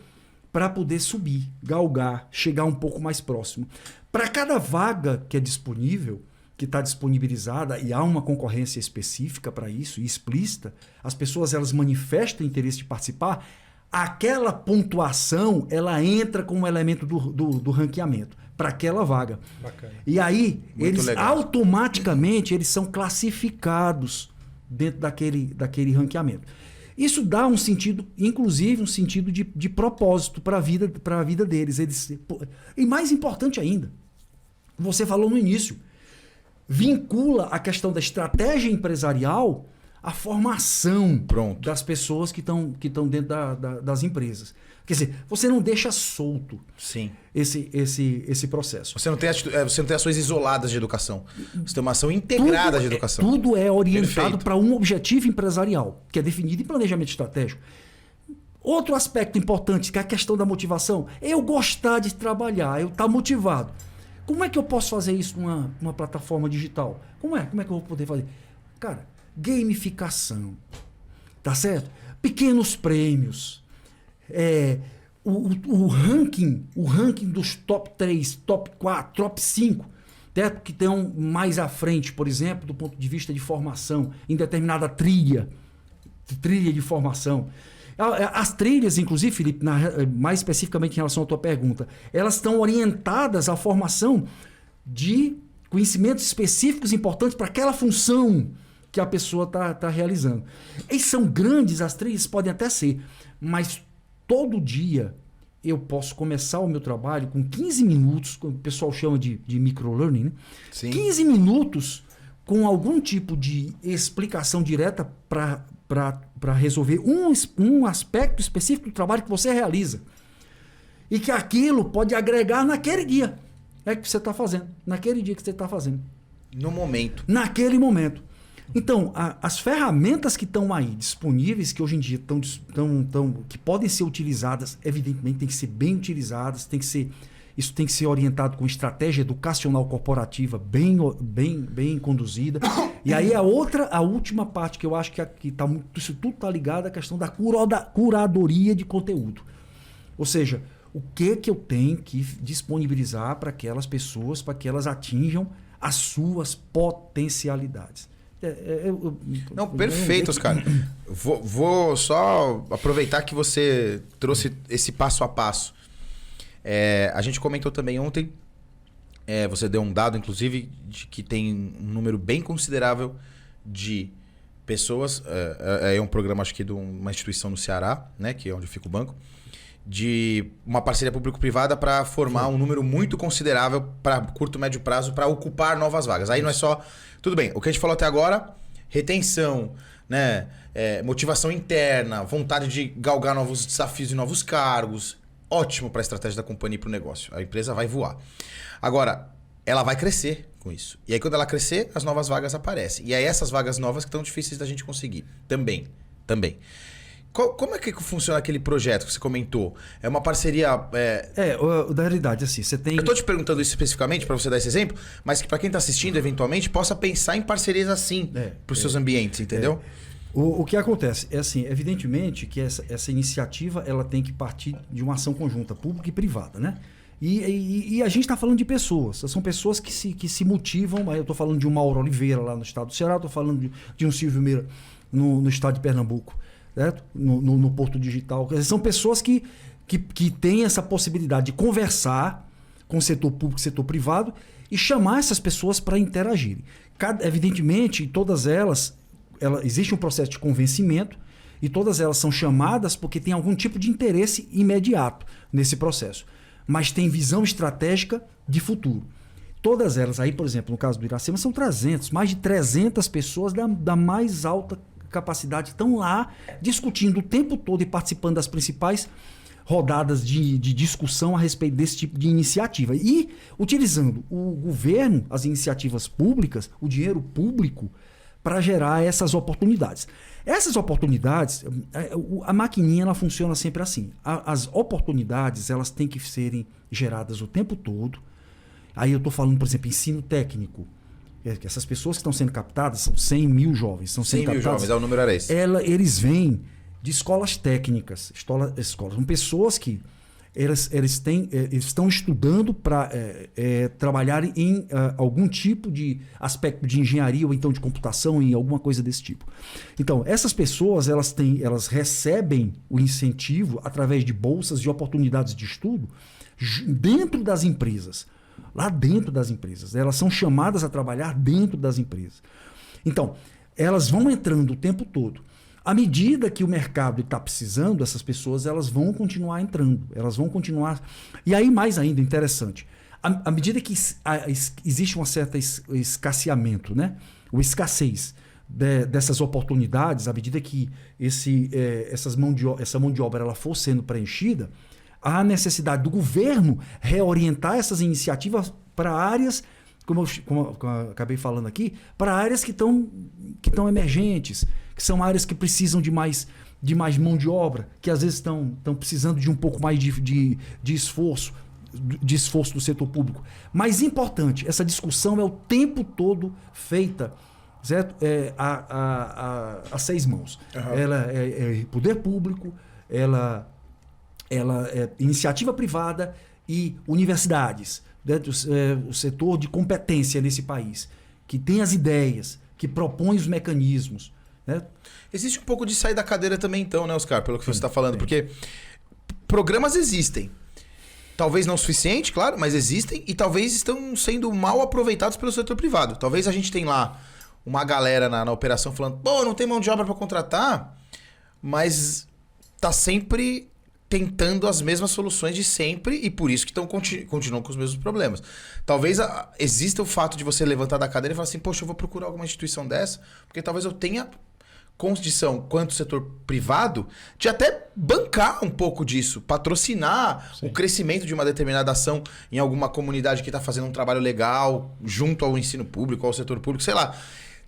para poder subir, galgar, chegar um pouco mais próximo. Para cada vaga que é disponível, que está disponibilizada, e há uma concorrência específica para isso, e explícita, as pessoas elas manifestam interesse de participar, aquela pontuação ela entra como elemento do ranqueamento para aquela vaga. Bacana. E aí, eles legal. automaticamente eles são classificados dentro daquele ranqueamento. Isso dá um sentido, inclusive um sentido de propósito para a vida deles. E mais importante ainda, você falou no início, vincula a questão da estratégia empresarial à formação das pessoas que estão dentro das empresas. Quer dizer, você não deixa solto Sim. esse processo. Você não tem ações isoladas de educação. Você tem uma ação integrada de educação. Tudo é orientado para um objetivo empresarial, que é definido em planejamento estratégico. Outro aspecto importante, que é a questão da motivação. Eu gostar de trabalhar, eu estar motivado. Como é que eu posso fazer isso numa plataforma digital? Como é que eu vou poder fazer? Cara, gamificação. Tá certo? Pequenos prêmios. O ranking dos top 3, top 4, top 5, certo? Que estão mais à frente, por exemplo, do ponto de vista de formação, em determinada trilha de formação. As trilhas, inclusive, Felipe, mais especificamente em relação à tua pergunta, elas estão orientadas à formação de conhecimentos específicos importantes para aquela função que a pessoa está realizando. E são grandes, as trilhas podem até ser, mas todo dia eu posso começar o meu trabalho com 15 minutos, que o pessoal chama de microlearning, né? Sim. 15 minutos com algum tipo de explicação direta para resolver um aspecto específico do trabalho que você realiza. E que aquilo pode agregar naquele dia que você está fazendo. Naquele dia que você está fazendo. No momento. Naquele momento. Então, as ferramentas que estão aí disponíveis, que hoje em dia que podem ser utilizadas, evidentemente tem que ser bem utilizadas, isso tem que ser orientado com estratégia educacional corporativa bem conduzida. E aí a última parte que eu acho que isso tudo está ligado à questão da curadoria de conteúdo. Ou seja, o que eu tenho que disponibilizar para aquelas pessoas, para que elas atinjam as suas potencialidades. Não, perfeito, Oscar. Vou só aproveitar que você trouxe esse passo a passo. A gente comentou também ontem, você deu um dado, inclusive, de que tem um número bem considerável de pessoas. É um programa, acho que de uma instituição no Ceará, né, que é onde fica o banco, de uma parceria público-privada para formar um número muito considerável para curto, médio prazo para ocupar novas vagas. Aí não é só... Tudo bem, o que a gente falou até agora, retenção, né, motivação interna, vontade de galgar novos desafios e novos cargos. Ótimo para a estratégia da companhia e para o negócio. A empresa vai voar. Agora, ela vai crescer com isso. E aí quando ela crescer, as novas vagas aparecem. E aí essas vagas novas que estão difíceis da gente conseguir. Também. Como é que funciona aquele projeto que você comentou? É uma parceria... Da realidade, assim, você tem... Eu tô te perguntando isso especificamente para você dar esse exemplo, mas que para quem tá assistindo, eventualmente, possa pensar em parcerias assim para os seus ambientes, entendeu? O que acontece é assim, evidentemente que essa iniciativa ela tem que partir de uma ação conjunta, pública e privada, né? E a gente está falando de pessoas, são pessoas que se motivam. Eu estou falando de um Mauro Oliveira lá no estado do Ceará, estou falando de um Silvio Meira no estado de Pernambuco. Certo? No Porto Digital. São pessoas que têm essa possibilidade de conversar com o setor público e setor privado e chamar essas pessoas para interagirem. Evidentemente, todas elas existe um processo de convencimento e todas elas são chamadas porque tem algum tipo de interesse imediato nesse processo. Mas tem visão estratégica de futuro. Todas elas, aí, por exemplo, no caso do Iracema, são mais de 300 pessoas da mais alta capacidade estão lá discutindo o tempo todo e participando das principais rodadas de discussão a respeito desse tipo de iniciativa e utilizando o governo, as iniciativas públicas, o dinheiro público para gerar essas oportunidades. Essas oportunidades, a maquininha ela funciona sempre assim. As oportunidades elas têm que serem geradas o tempo todo. Aí eu estou falando, por exemplo, ensino técnico. Essas pessoas que estão sendo captadas são 100 mil jovens. São 100 mil jovens, o número era esse. Eles vêm de escolas técnicas. São pessoas que eles estão estudando para trabalhar em algum tipo de aspecto de engenharia ou então de computação, em alguma coisa desse tipo. Então, essas pessoas elas recebem o incentivo através de bolsas e oportunidades de estudo dentro das empresas. Lá dentro das empresas. Elas são chamadas a trabalhar dentro das empresas. Então, elas vão entrando o tempo todo. À medida que o mercado está precisando, essas pessoas elas vão continuar entrando. Elas vão continuar... E aí, mais ainda, interessante. À medida que existe um certo escasseamento, né? Ou escassez dessas oportunidades, à medida que essa mão de obra ela for sendo preenchida, há necessidade do governo reorientar essas iniciativas para áreas, como eu acabei falando aqui, para áreas que estão emergentes, que são áreas que precisam de mais mão de obra, que às vezes estão precisando de um pouco mais de esforço do setor público. Mas importante, essa discussão é o tempo todo feita, certo? A 6 mãos. Uhum. Ela é poder público, ela é iniciativa privada e universidades, né? O setor de competência nesse país, que tem as ideias, que propõe os mecanismos. Né? Existe um pouco de sair da cadeira também então, né, Oscar? Pelo que você está falando, porque programas existem. Talvez não o suficiente, claro, mas existem e talvez estão sendo mal aproveitados pelo setor privado. Talvez a gente tenha lá uma galera na operação falando, pô, não tem mão de obra para contratar, mas tá sempre tentando as mesmas soluções de sempre e por isso que continuam com os mesmos problemas. Talvez exista o fato de você levantar da cadeira e falar assim, poxa, eu vou procurar alguma instituição dessa, porque talvez eu tenha condição quanto o setor privado de até bancar um pouco disso, patrocinar o crescimento de uma determinada ação em alguma comunidade que está fazendo um trabalho legal junto ao ensino público, ao setor público, sei lá.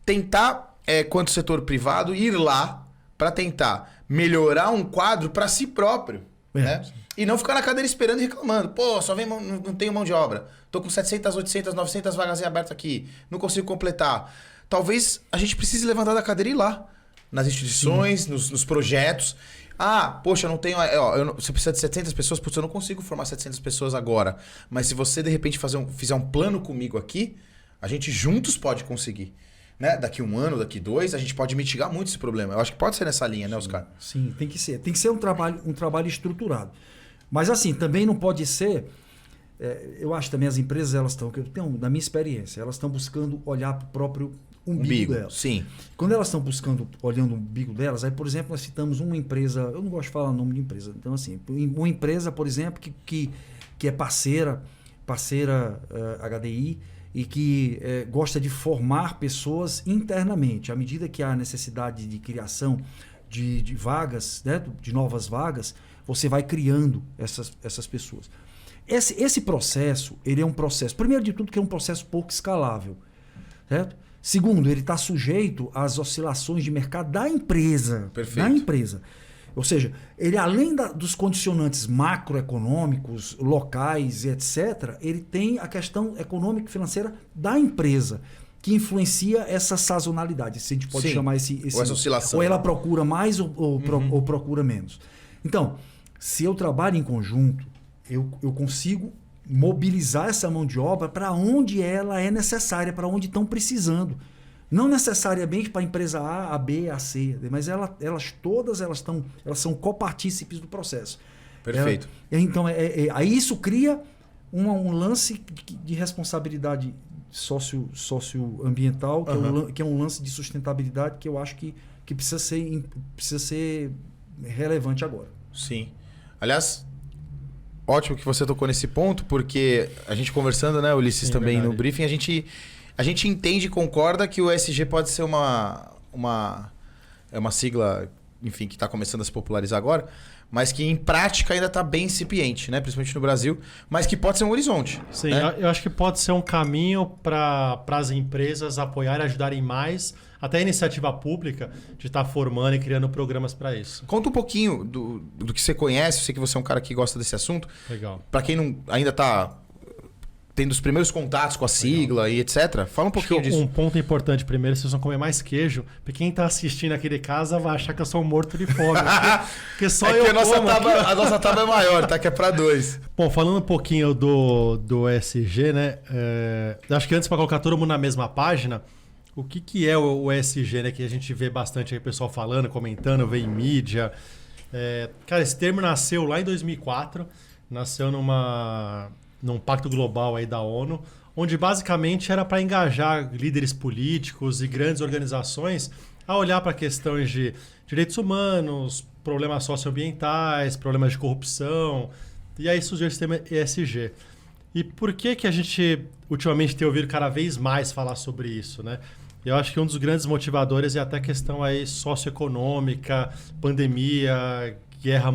Tentar, quanto setor privado, ir lá para tentar melhorar um quadro para si próprio. Né? E não ficar na cadeira esperando e reclamando. Pô, só vem não tenho mão de obra. Tô com 700, 800, 900 vagas em aberto aqui. Não consigo completar. Talvez a gente precise levantar da cadeira e ir lá. Nas instituições, nos projetos. Ah, poxa, eu não tenho... você precisa de 700 pessoas. Putz, eu não consigo formar 700 pessoas agora. Mas se você, de repente, fizer um plano comigo aqui, a gente juntos pode conseguir. Né? Daqui 1 ano, daqui 2, a gente pode mitigar muito esse problema. Eu acho que pode ser nessa linha, né, Oscar? Sim, tem que ser. Tem que ser um trabalho estruturado. Mas assim, também não pode ser... eu acho também as empresas, elas estão... Da minha experiência, elas estão buscando olhar para o próprio umbigo delas. Sim. Quando elas estão olhando o umbigo delas, aí, por exemplo, nós citamos uma empresa... Eu não gosto de falar o nome de empresa. Então, assim, uma empresa, por exemplo, que é parceira HDI... e que gosta de formar pessoas internamente. À medida que há necessidade de criação de vagas, né, de novas vagas, você vai criando essas pessoas. Esse processo, ele é um processo, primeiro de tudo, que é um processo pouco escalável. Certo? Segundo, ele está sujeito às oscilações de mercado da empresa. Perfeito. Da empresa. Ou seja, ele além dos condicionantes macroeconômicos, locais, etc., ele tem a questão econômica e financeira da empresa, que influencia essa sazonalidade, se a gente pode chamar esse ou essa oscilação. Ou ela procura mais ou procura menos. Então, se eu trabalho em conjunto, eu consigo mobilizar essa mão de obra para onde ela é necessária, para onde estão precisando. Não necessariamente para a empresa A, a B, a C, mas elas todas são copartícipes do processo. Perfeito. Então, aí isso cria um lance de responsabilidade socioambiental, que é um lance de sustentabilidade que eu acho que precisa ser relevante agora. Sim. Aliás, ótimo que você tocou nesse ponto, porque a gente conversando, né, Ulisses, também verdade. No briefing, a gente entende e concorda que o ESG pode ser uma sigla, enfim, que está começando a se popularizar agora, mas que em prática ainda está bem incipiente, né? Principalmente no Brasil, mas que pode ser um horizonte. Sim, né? Eu acho que pode ser um caminho para as empresas apoiarem, ajudarem mais, até a iniciativa pública, de estar formando e criando programas para isso. Conta um pouquinho do que você conhece, eu sei que você é um cara que gosta desse assunto. Legal. Para quem ainda está tendo os primeiros contatos com a sigla e etc. Fala um pouquinho disso. Um ponto importante primeiro, vocês vão comer mais queijo, porque quem está assistindo aqui de casa vai achar que eu sou um morto de fome. Porque só eu a nossa tábua é maior, tá? Que é para 2. Bom, falando um pouquinho do ESG, né? Acho que antes, para colocar todo mundo na mesma página, o que é o ESG, né? Que a gente vê bastante aí o pessoal falando, comentando, vê em mídia. Cara, esse termo nasceu lá em 2004, nasceu num pacto global aí da ONU, onde basicamente era para engajar líderes políticos e grandes organizações a olhar para questões de direitos humanos, problemas socioambientais, problemas de corrupção, e aí surgiu esse tema ESG. E por que a gente ultimamente tem ouvido cada vez mais falar sobre isso, né? Eu acho que um dos grandes motivadores é até a questão aí socioeconômica, pandemia, guerra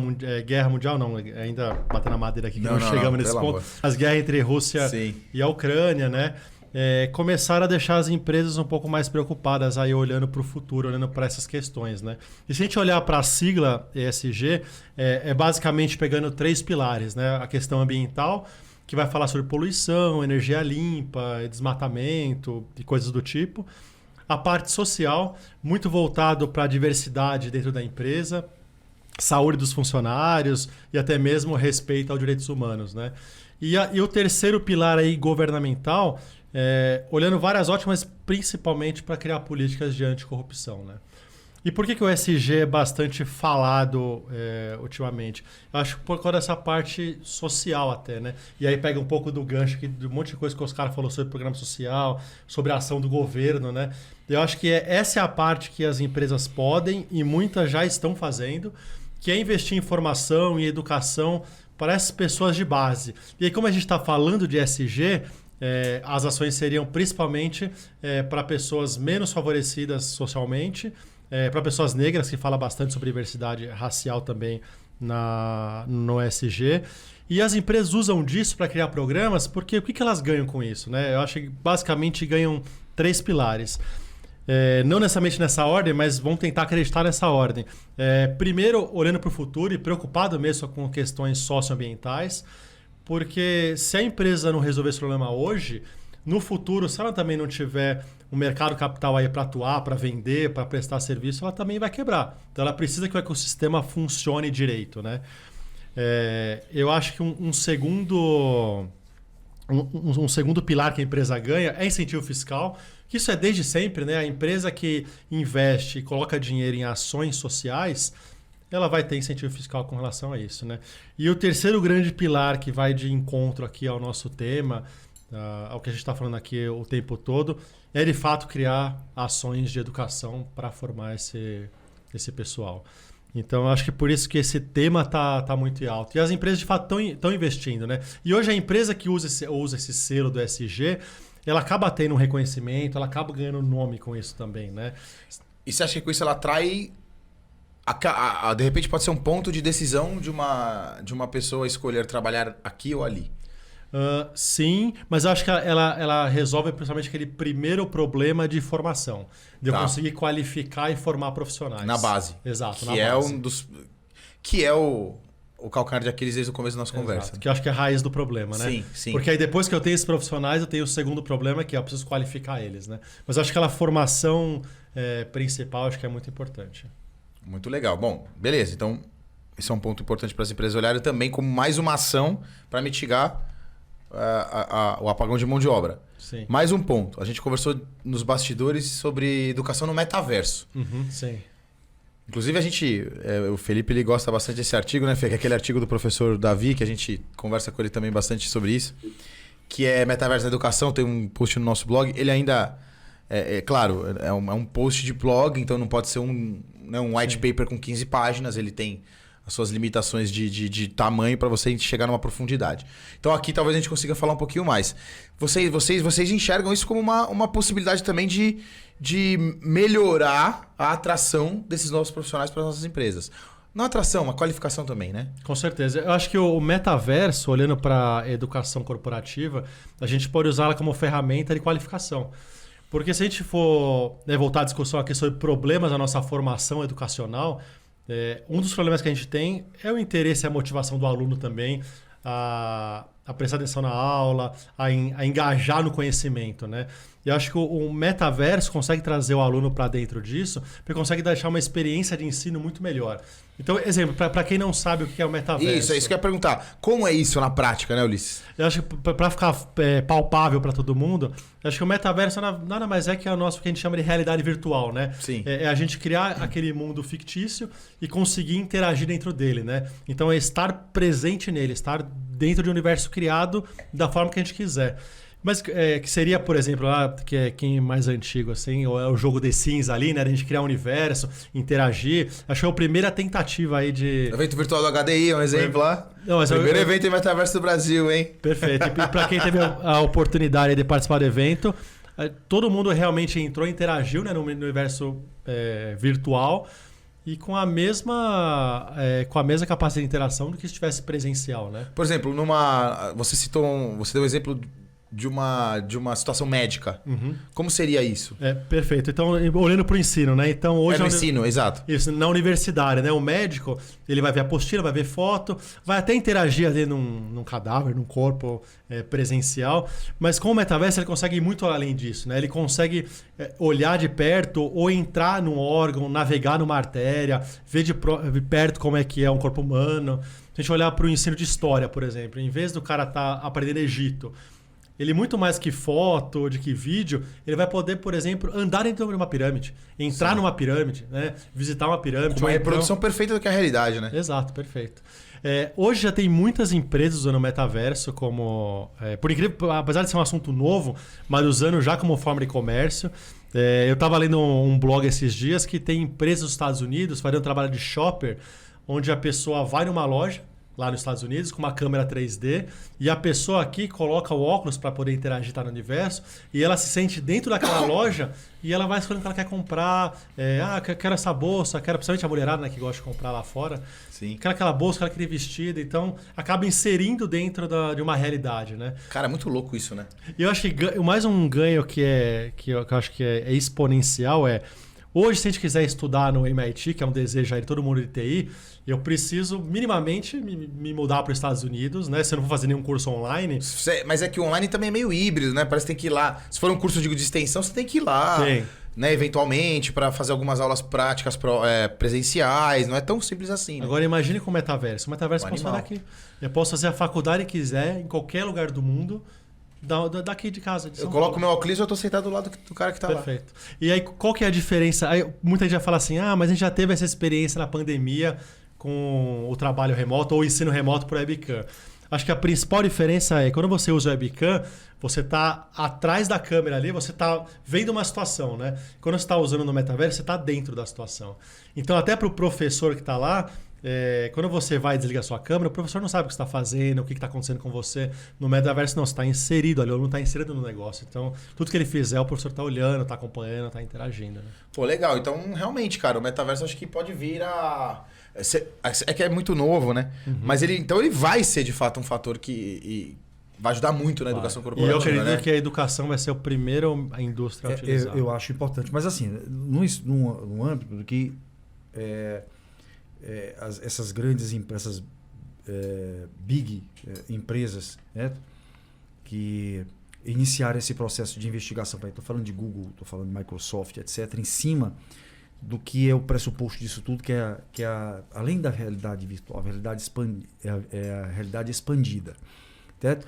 mundial, não, ainda batendo na madeira aqui que não chegamos nesse ponto. As guerras entre Rússia e a Ucrânia, né? Começaram a deixar as empresas um pouco mais preocupadas aí olhando para o futuro, olhando para essas questões, né? E se a gente olhar para a sigla ESG, é basicamente pegando 3 pilares, né? A questão ambiental, que vai falar sobre poluição, energia limpa, desmatamento e coisas do tipo. A parte social, muito voltado para a diversidade dentro da empresa, saúde dos funcionários e até mesmo respeito aos direitos humanos, né? E o terceiro pilar aí, governamental, olhando várias ótimas, principalmente para criar políticas de anticorrupção, né? E por que o ESG é bastante falado ultimamente? Eu acho que por causa dessa parte social até, né? E aí pega um pouco do gancho aqui, de um monte de coisa que os caras falou sobre programa social, sobre a ação do governo, né? Eu acho que essa é a parte que as empresas podem e muitas já estão fazendo, que é investir em formação e educação para essas pessoas de base. E aí, como a gente está falando de ESG, as ações seriam principalmente para pessoas menos favorecidas socialmente para pessoas negras, que fala bastante sobre diversidade racial também no ESG. E as empresas usam disso para criar programas, porque o que elas ganham com isso? Né? Eu acho que basicamente ganham 3 pilares. Não necessariamente nessa ordem, mas vamos tentar acreditar nessa ordem. Primeiro, olhando para o futuro e preocupado mesmo com questões socioambientais, porque se a empresa não resolver esse problema hoje, no futuro, se ela também não tiver um mercado capital aí para atuar, para vender, para prestar serviço, ela também vai quebrar. Então ela precisa que o ecossistema funcione direito, né? Eu acho que um segundo pilar que a empresa ganha é incentivo fiscal, que isso é desde sempre, né? A empresa que investe e coloca dinheiro em ações sociais, ela vai ter incentivo fiscal com relação a isso, né? E o terceiro grande pilar que vai de encontro aqui ao nosso tema, ao que a gente está falando aqui o tempo todo, é de fato criar ações de educação para formar esse pessoal. Então, eu acho que por isso que esse tema tá muito alto. E as empresas, de fato, estão investindo, né? E hoje a empresa que usa esse selo do ESG, ela acaba tendo um reconhecimento, ela acaba ganhando nome com isso também, né? E você acha que com isso ela atrai... de repente pode ser um ponto de decisão de uma pessoa escolher trabalhar aqui ou ali? Sim, mas eu acho que ela resolve principalmente aquele primeiro problema de formação. De eu conseguir qualificar e formar profissionais. Na base. Exato, na base. Que é o calcanhar de Aquiles desde o começo da nossa conversa. Que eu acho que é a raiz do problema, né? Sim. Porque aí depois que eu tenho esses profissionais, eu tenho o segundo problema, que é eu preciso qualificar eles, né? Mas eu acho que aquela formação principal acho que é muito importante. Muito legal. Bom, beleza. Então, esse é um ponto importante para as empresas olharem também como mais uma ação para mitigar o apagão de mão de obra. Sim. Mais um ponto. A gente conversou nos bastidores sobre educação no metaverso. Sim. Inclusive, o Felipe ele gosta bastante desse artigo, né, Fê? Que é aquele artigo do professor Davi, que a gente conversa com ele também bastante sobre isso, que é Metaverso na Educação. Tem um post no nosso blog. Ele ainda, claro, é um post de blog, então não pode ser um white paper com 15 páginas. Ele tem as suas limitações de tamanho para você chegar numa profundidade. Então aqui talvez a gente consiga falar um pouquinho mais. Vocês enxergam isso como uma possibilidade também de melhorar a atração desses novos profissionais para as nossas empresas. Não atração, uma qualificação também, né? Com certeza. Eu acho que o metaverso, olhando para a educação corporativa, a gente pode usá-la como ferramenta de qualificação. Porque se a gente for voltar à discussão aqui sobre problemas da nossa formação educacional, um dos problemas que a gente tem é o interesse e a motivação do aluno também a prestar atenção na aula, a engajar no conhecimento, né? E eu acho que o metaverso consegue trazer o aluno para dentro disso, porque consegue deixar uma experiência de ensino muito melhor. Então, exemplo, para quem não sabe o que é o metaverso... Isso que eu ia perguntar. Como é isso na prática, né, Ulisses? Eu acho que para ficar palpável para todo mundo, eu acho que o metaverso nada mais é que o que a gente chama de realidade virtual, né? Sim. É a gente criar aquele mundo fictício e conseguir interagir dentro dele, né? Então é estar presente nele, estar dentro de um universo criado da forma que a gente quiser. Mas que seria, por exemplo, que é quem é mais antigo, assim, ou é o jogo The Sims ali, né? A gente criar um universo, interagir. Acho que é a primeira tentativa aí de... Evento virtual do HDI é um exemplo lá. Não, mas primeiro evento em metaverso do Brasil, hein? Perfeito. E para quem teve a oportunidade de participar do evento, todo mundo realmente entrou e interagiu, né, no universo virtual e com a mesma capacidade de interação do que se estivesse presencial, né? Por exemplo, você deu um exemplo de uma situação médica. Como seria isso? Perfeito. Então, olhando para o ensino, né? Então, hoje no ensino, exato. Isso, na universidade, né? O médico, ele vai ver a apostila, vai ver foto, vai até interagir ali num cadáver, num corpo presencial, mas com o metaverso ele consegue ir muito além disso, né? Ele consegue olhar de perto ou entrar num órgão, navegar numa artéria, ver de perto como é que é um corpo humano. Se a gente olhar para o ensino de história, por exemplo, em vez do cara estar aprendendo Egito, ele muito mais que foto, de que vídeo, ele vai poder, por exemplo, andar dentro de uma pirâmide, entrar numa pirâmide, né? Visitar uma pirâmide. Uma reprodução perfeita do que é a realidade, né? Exato, perfeito. Hoje já tem muitas empresas usando o metaverso como... por incrível, apesar de ser um assunto novo, mas usando já como forma de comércio. Eu estava lendo um blog esses dias que tem empresas dos Estados Unidos fazendo um trabalho de shopper, onde a pessoa vai numa loja, lá nos Estados Unidos com uma câmera 3D e a pessoa aqui coloca o óculos para poder interagir no universo e ela se sente dentro daquela loja e ela vai escolhendo o que ela quer comprar. Quero essa bolsa, quero principalmente a mulherada, né, que gosta de comprar lá fora. Sim. Quero aquela bolsa, quero aquele vestido. Então, acaba inserindo dentro de uma realidade, né? Cara, é muito louco isso, né? E eu acho que mais um ganho que eu acho que é exponencial é... Hoje, se a gente quiser estudar no MIT, que é um desejo aí de todo mundo de TI, eu preciso minimamente me mudar para os Estados Unidos, né? Se eu não for fazer nenhum curso online. Mas é que o online também é meio híbrido, né? Parece que tem que ir lá. Se for um curso de extensão, você tem que ir lá. Tem. Né? Eventualmente, para fazer algumas aulas práticas presenciais. Não é tão simples assim. Né? Agora, imagine com o metaverso. O metaverso Um funciona animal. aqui. Eu posso fazer a faculdade que quiser, em qualquer lugar do mundo, daqui de casa. De Eu São coloco Paulo. meu óculos e eu tô sentado do lado do cara que tá lá. Perfeito. E aí, qual que é a diferença? Aí, muita gente vai falar assim, mas a gente já teve essa experiência na pandemia com o trabalho remoto ou o ensino remoto por webcam. Acho que a principal diferença é, quando você usa o webcam, você está atrás da câmera ali, você está vendo uma situação, né? Quando você está usando no metaverso, você está dentro da situação. Então, até para o professor que está lá, quando você vai desligar sua câmera, o professor não sabe o que você está fazendo, o que está acontecendo com você. No metaverso, não, você está inserido ali, ou não está inserido no negócio. Então, tudo que ele fizer, o professor está olhando, está acompanhando, está interagindo. Né? Pô, legal. Então, realmente, cara, o metaverso acho que pode vir a... É que é muito novo, né? Uhum. Mas ele vai ser, de fato, um fator que vai ajudar muito na educação E corporativa, eu acredito né? que a educação vai ser o primeiro a indústria a utilizar. Eu acho importante. Mas assim, no âmbito do que essas grandes empresas, big empresas, né, que iniciaram esse processo de investigação, estou falando de Google, estou falando de Microsoft, etc., em cima do que é o pressuposto disso tudo, que é além da realidade virtual, a realidade expandida, certo?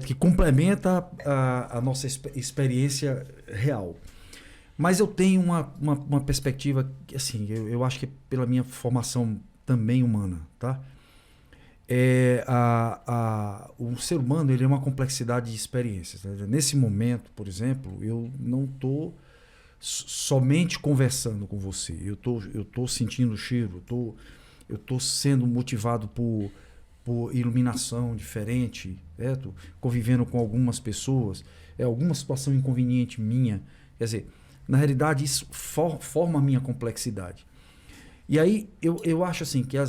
Que complementa a nossa experiência real. Mas eu tenho uma perspectiva que, assim, eu acho que pela minha formação também humana, tá? O ser humano, ele é uma complexidade de experiências. Né? Nesse momento, por exemplo, eu não estou somente conversando com você. Eu tô sentindo o cheiro, eu tô sendo motivado por iluminação diferente, certo? Convivendo com algumas pessoas, alguma situação inconveniente minha. Quer dizer, na realidade, isso forma a minha complexidade. E aí, eu acho assim que é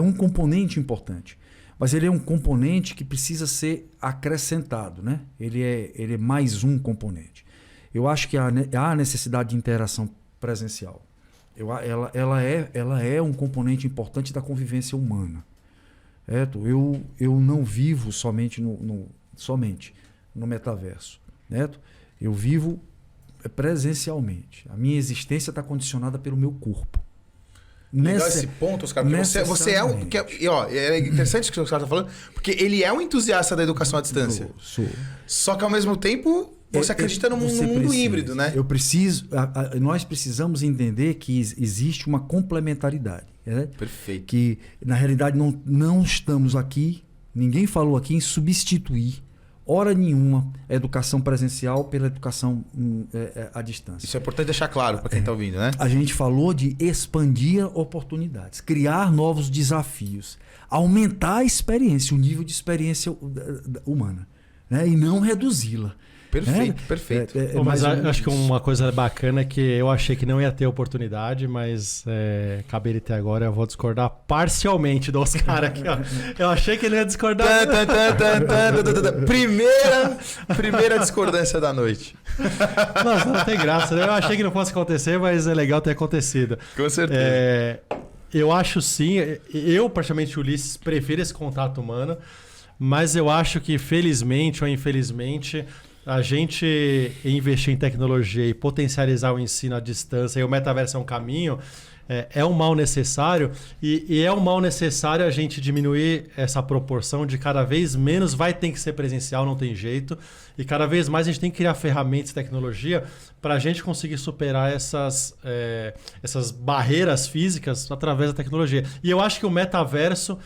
um componente importante, mas ele é um componente que precisa ser acrescentado, né? Ele é mais um componente. Eu acho que há necessidade de interação presencial. Ela é um componente importante da convivência humana. Certo? Eu não vivo somente no metaverso. Certo? Eu vivo presencialmente. A minha existência está condicionada pelo meu corpo. Legal esse ponto, Oscar, porque você é um... é interessante isso que o Oscar está falando, porque ele é um entusiasta da educação à distância. Sou. Só que ao mesmo tempo, você acredita no mundo híbrido, né? Nós precisamos entender que existe uma complementaridade. Né? Perfeito. Que, na realidade, não estamos aqui, ninguém falou aqui em substituir hora nenhuma a educação presencial pela educação à distância. Isso é importante deixar claro para quem está ouvindo, né? A gente falou de expandir oportunidades, criar novos desafios, aumentar a experiência, o nível de experiência humana, né? E não reduzi-la. Perfeito, perfeito. Mas acho que uma coisa bacana é que eu achei que não ia ter oportunidade, mas acabei de ter agora, eu vou discordar parcialmente do Oscar aqui, ó. Eu achei que ele ia discordar. Primeira discordância da noite. Nossa, não tem graça, né? Eu achei que não fosse acontecer, mas é legal ter acontecido. Com certeza. Eu acho sim, eu praticamente, Ulisses, prefiro esse contato humano, mas eu acho que felizmente ou infelizmente a gente investir em tecnologia e potencializar o ensino à distância, e o metaverso é um caminho, é um mal necessário, e é um mal necessário a gente diminuir essa proporção de cada vez menos vai ter que ser presencial, não tem jeito, e cada vez mais a gente tem que criar ferramentas e tecnologia para a gente conseguir superar essas barreiras físicas através da tecnologia. E eu acho que o metaverso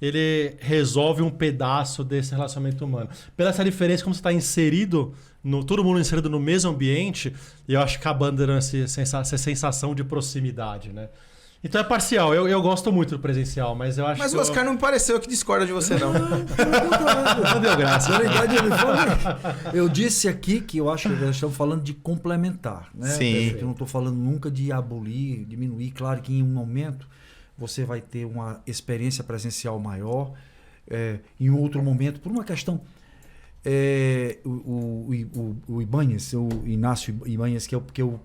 ele resolve um pedaço desse relacionamento humano. Pela essa diferença, como você está inserido, todo mundo inserido no mesmo ambiente, eu acho que acaba dando essa sensação de proximidade, né? Então é parcial. Eu gosto muito do presencial, mas eu acho Mas que o Oscar não me pareceu que discorda de você, não. não deu graça. Na verdade, eu disse aqui que eu acho que nós estamos falando de complementar, né? Sim. Eu não estou falando nunca de abolir, diminuir. Claro que em um momento você vai ter uma experiência presencial maior, em outro momento, por uma questão. O Ibanez, o Inácio Ibanez, que é o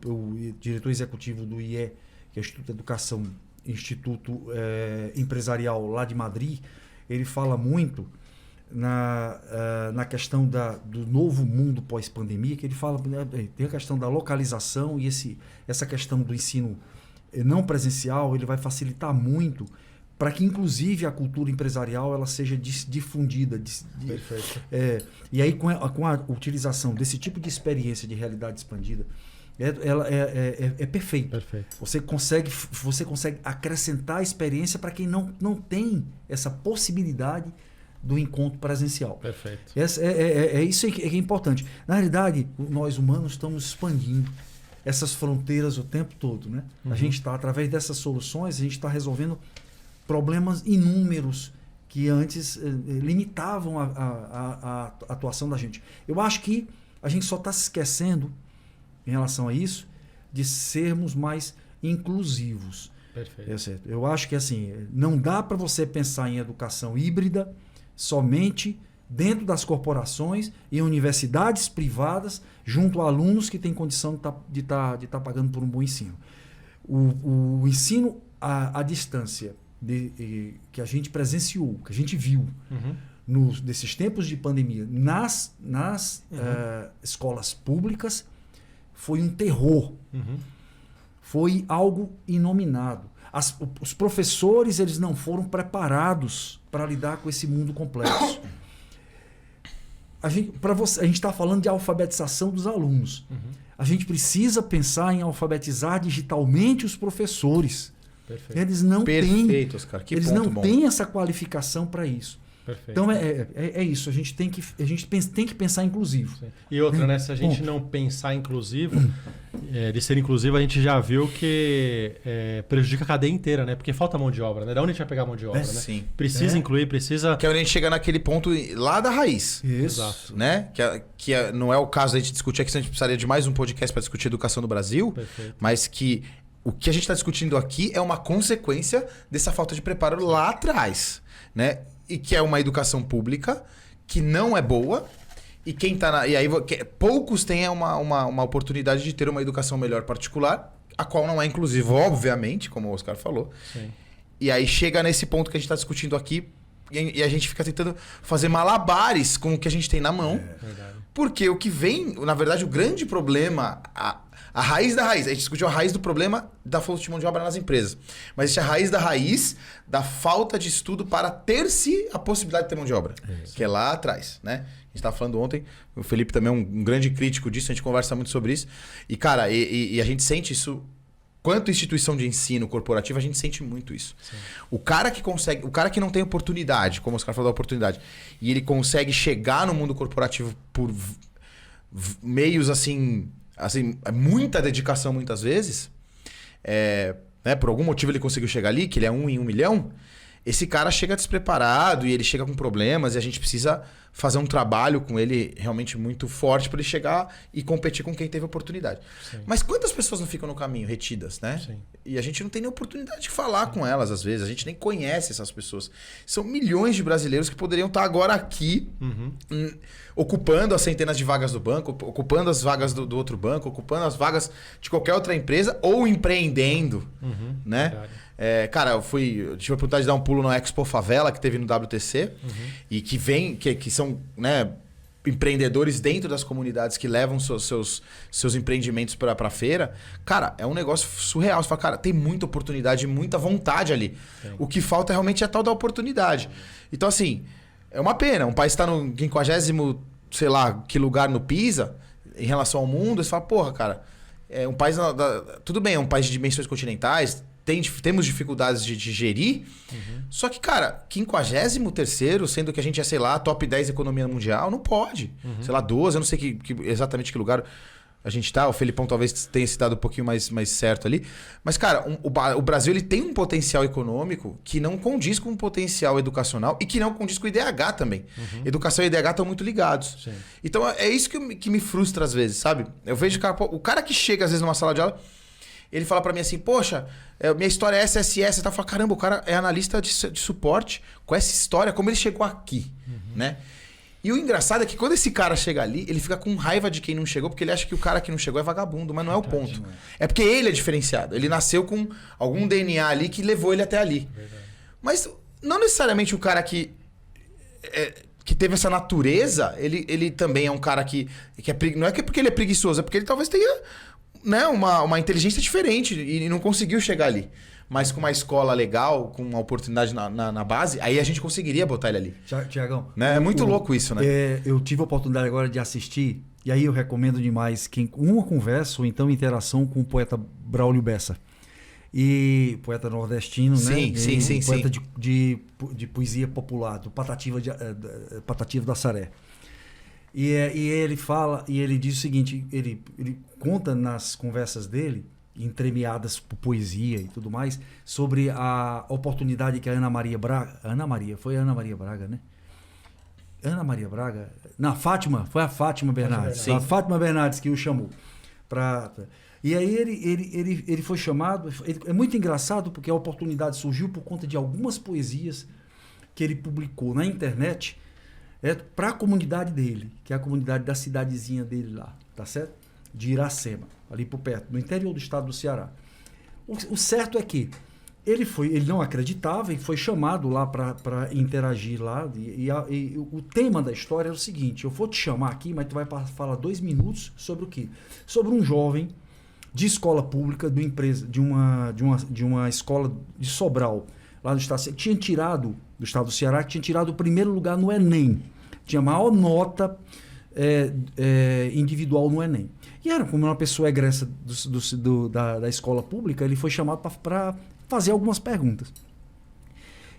diretor executivo do IE, que é o Instituto de Educação, Instituto Empresarial lá de Madrid, ele fala muito na questão do novo mundo pós-pandemia, que ele fala, tem a questão da localização e essa questão do ensino não presencial, ele vai facilitar muito para que, inclusive, a cultura empresarial ela seja difundida. Perfeito. E aí, com a utilização desse tipo de experiência de realidade expandida, ela é perfeito. Perfeito. Você consegue acrescentar a experiência para quem não tem essa possibilidade do encontro presencial. Perfeito. Isso que é importante. Na realidade, nós humanos estamos expandindo essas fronteiras o tempo todo, né? Uhum. A gente está, através dessas soluções, a gente está resolvendo problemas inúmeros que antes limitavam a atuação da gente. Eu acho que a gente só está se esquecendo, em relação a isso, de sermos mais inclusivos. Perfeito. Eu acho que assim, não dá para você pensar em educação híbrida somente dentro das corporações e universidades privadas, junto a alunos que têm condição de estar pagando por um bom ensino. O ensino à distância que a gente presenciou, que a gente viu nesses tempos de pandemia nas escolas públicas foi um terror. Foi algo inominado. Os professores eles não foram preparados para lidar com esse mundo complexo. A gente está falando de alfabetização dos alunos. A gente precisa pensar em alfabetizar digitalmente os professores. Perfeito. Eles não Perfeito, Oscar. Que eles ponto não bom. têm essa qualificação para isso. Perfeito. Então é isso. A gente tem que pensar inclusivo. Sim. E outra, né? Se a gente não pensar inclusivo, de ser inclusivo, a gente já viu que prejudica a cadeia inteira, né? Porque falta mão de obra, né? Da onde a gente vai pegar mão de obra, né? Sim. Precisa incluir, precisa... Que é onde a gente chega naquele ponto lá da raiz. Isso. Exato. Né? Não é o caso da gente discutir aqui, senão a gente precisaria de mais um podcast para discutir educação no Brasil, Perfeito. mas que o que a gente está discutindo aqui é uma consequência dessa falta de preparo lá atrás, né? E que é uma educação pública que não é boa e quem tá e aí poucos têm uma oportunidade de ter uma educação melhor particular, a qual não é inclusiva, obviamente, como o Oscar falou. Sim. E aí chega nesse ponto que a gente está discutindo aqui e a gente fica tentando fazer malabares com o que a gente tem na mão. Verdade. Porque o que vem, na verdade, o grande problema, a raiz da raiz, a gente discutiu a raiz do problema da falta de mão de obra nas empresas. Mas existe a raiz da falta de estudo para ter-se a possibilidade de ter mão de obra. Que é lá atrás, né? A gente estava falando ontem, o Felipe também é um grande crítico disso, a gente conversa muito sobre isso. E, cara, e a gente sente isso. Quanto instituição de ensino corporativa, a gente sente muito isso. Sim. O cara que não tem oportunidade, como os caras falaram da oportunidade, e ele consegue chegar no mundo corporativo por meios assim, muita dedicação muitas vezes, né, por algum motivo ele conseguiu chegar ali, que ele é 1 em 1 milhão, esse cara chega despreparado e ele chega com problemas e a gente precisa fazer um trabalho com ele realmente muito forte para ele chegar e competir com quem teve oportunidade. Sim. Mas quantas pessoas não ficam no caminho retidas, né? Sim. E a gente não tem nem oportunidade de falar com elas às vezes, a gente nem conhece essas pessoas. São milhões de brasileiros que poderiam estar agora aqui ocupando as centenas de vagas do banco, ocupando as vagas do outro banco, ocupando as vagas de qualquer outra empresa ou empreendendo, né? Cara, eu tive a oportunidade de dar um pulo na Expo Favela que teve no WTC e que são, né, empreendedores dentro das comunidades que levam seus empreendimentos para a feira. Cara, é um negócio surreal. Você fala, cara, tem muita oportunidade, muita vontade ali. Sim. O que falta realmente é a tal da oportunidade. Então, assim, é uma pena. Um país está no 50º, sei lá, que lugar no PISA, em relação ao mundo, você fala, porra, cara, é um país... tudo bem, é um país de dimensões continentais, temos dificuldades de gerir, só que, cara, 53º, sendo que a gente é, sei lá, top 10 economia mundial, não pode. Sei lá, 12, eu não sei exatamente que lugar. a gente tá. O Felipão talvez tenha se dado um pouquinho mais certo ali. Mas, cara, o Brasil ele tem um potencial econômico que não condiz com um potencial educacional e que não condiz com o IDH também. Educação e IDH estão muito ligados. Sim. Então, é isso que me frustra às vezes, sabe? Eu vejo o cara que chega às vezes numa sala de aula, ele fala pra mim assim, poxa, minha história é essa. Eu falo, caramba, o cara é analista de suporte com essa história, como ele chegou aqui, né? E o engraçado é que quando esse cara chega ali, ele fica com raiva de quem não chegou, porque ele acha que o cara que não chegou é vagabundo, mas não é o ponto. É porque ele é diferenciado. Ele nasceu com algum DNA ali que levou ele até ali. Mas não necessariamente o cara que teve essa natureza, ele também é um cara que não é porque ele é preguiçoso, é porque ele talvez tenha, né, uma inteligência diferente e não conseguiu chegar ali. Mas com uma escola legal, com uma oportunidade na base, aí a gente conseguiria botar ele ali. Tiagão, Né? É muito louco isso, né? Eu tive a oportunidade agora de assistir, e aí eu recomendo demais uma conversa ou então interação com o poeta Braulio Bessa. E poeta nordestino, sim, né? Sim. Poeta de poesia popular, do Patativa da Saré. E ele fala, e ele diz o seguinte, ele conta nas conversas dele, entremeadas por poesia e tudo mais, sobre a oportunidade que a Ana Maria Braga... Foi a Ana Maria Braga, né? Ana Maria Braga... Não, Fátima, foi a Fátima Bernardes. Sim. A Fátima Bernardes que o chamou. E aí ele foi chamado... É muito engraçado porque a oportunidade surgiu por conta de algumas poesias que ele publicou na internet para a comunidade dele, que é a comunidade da cidadezinha dele lá, tá certo? De Iracema, ali por perto, no interior do estado do Ceará. O certo é que ele não acreditava e foi chamado lá para interagir lá. E o tema da história era o seguinte: eu vou te chamar aqui, mas tu vai falar 2 minutos sobre o quê? Sobre um jovem de escola pública, de uma escola de Sobral, lá no estado, tinha tirado, do estado do Ceará, tinha tirado o primeiro lugar no Enem. Tinha a maior nota individual no Enem. E era como uma pessoa egressa da escola pública, ele foi chamado para fazer algumas perguntas.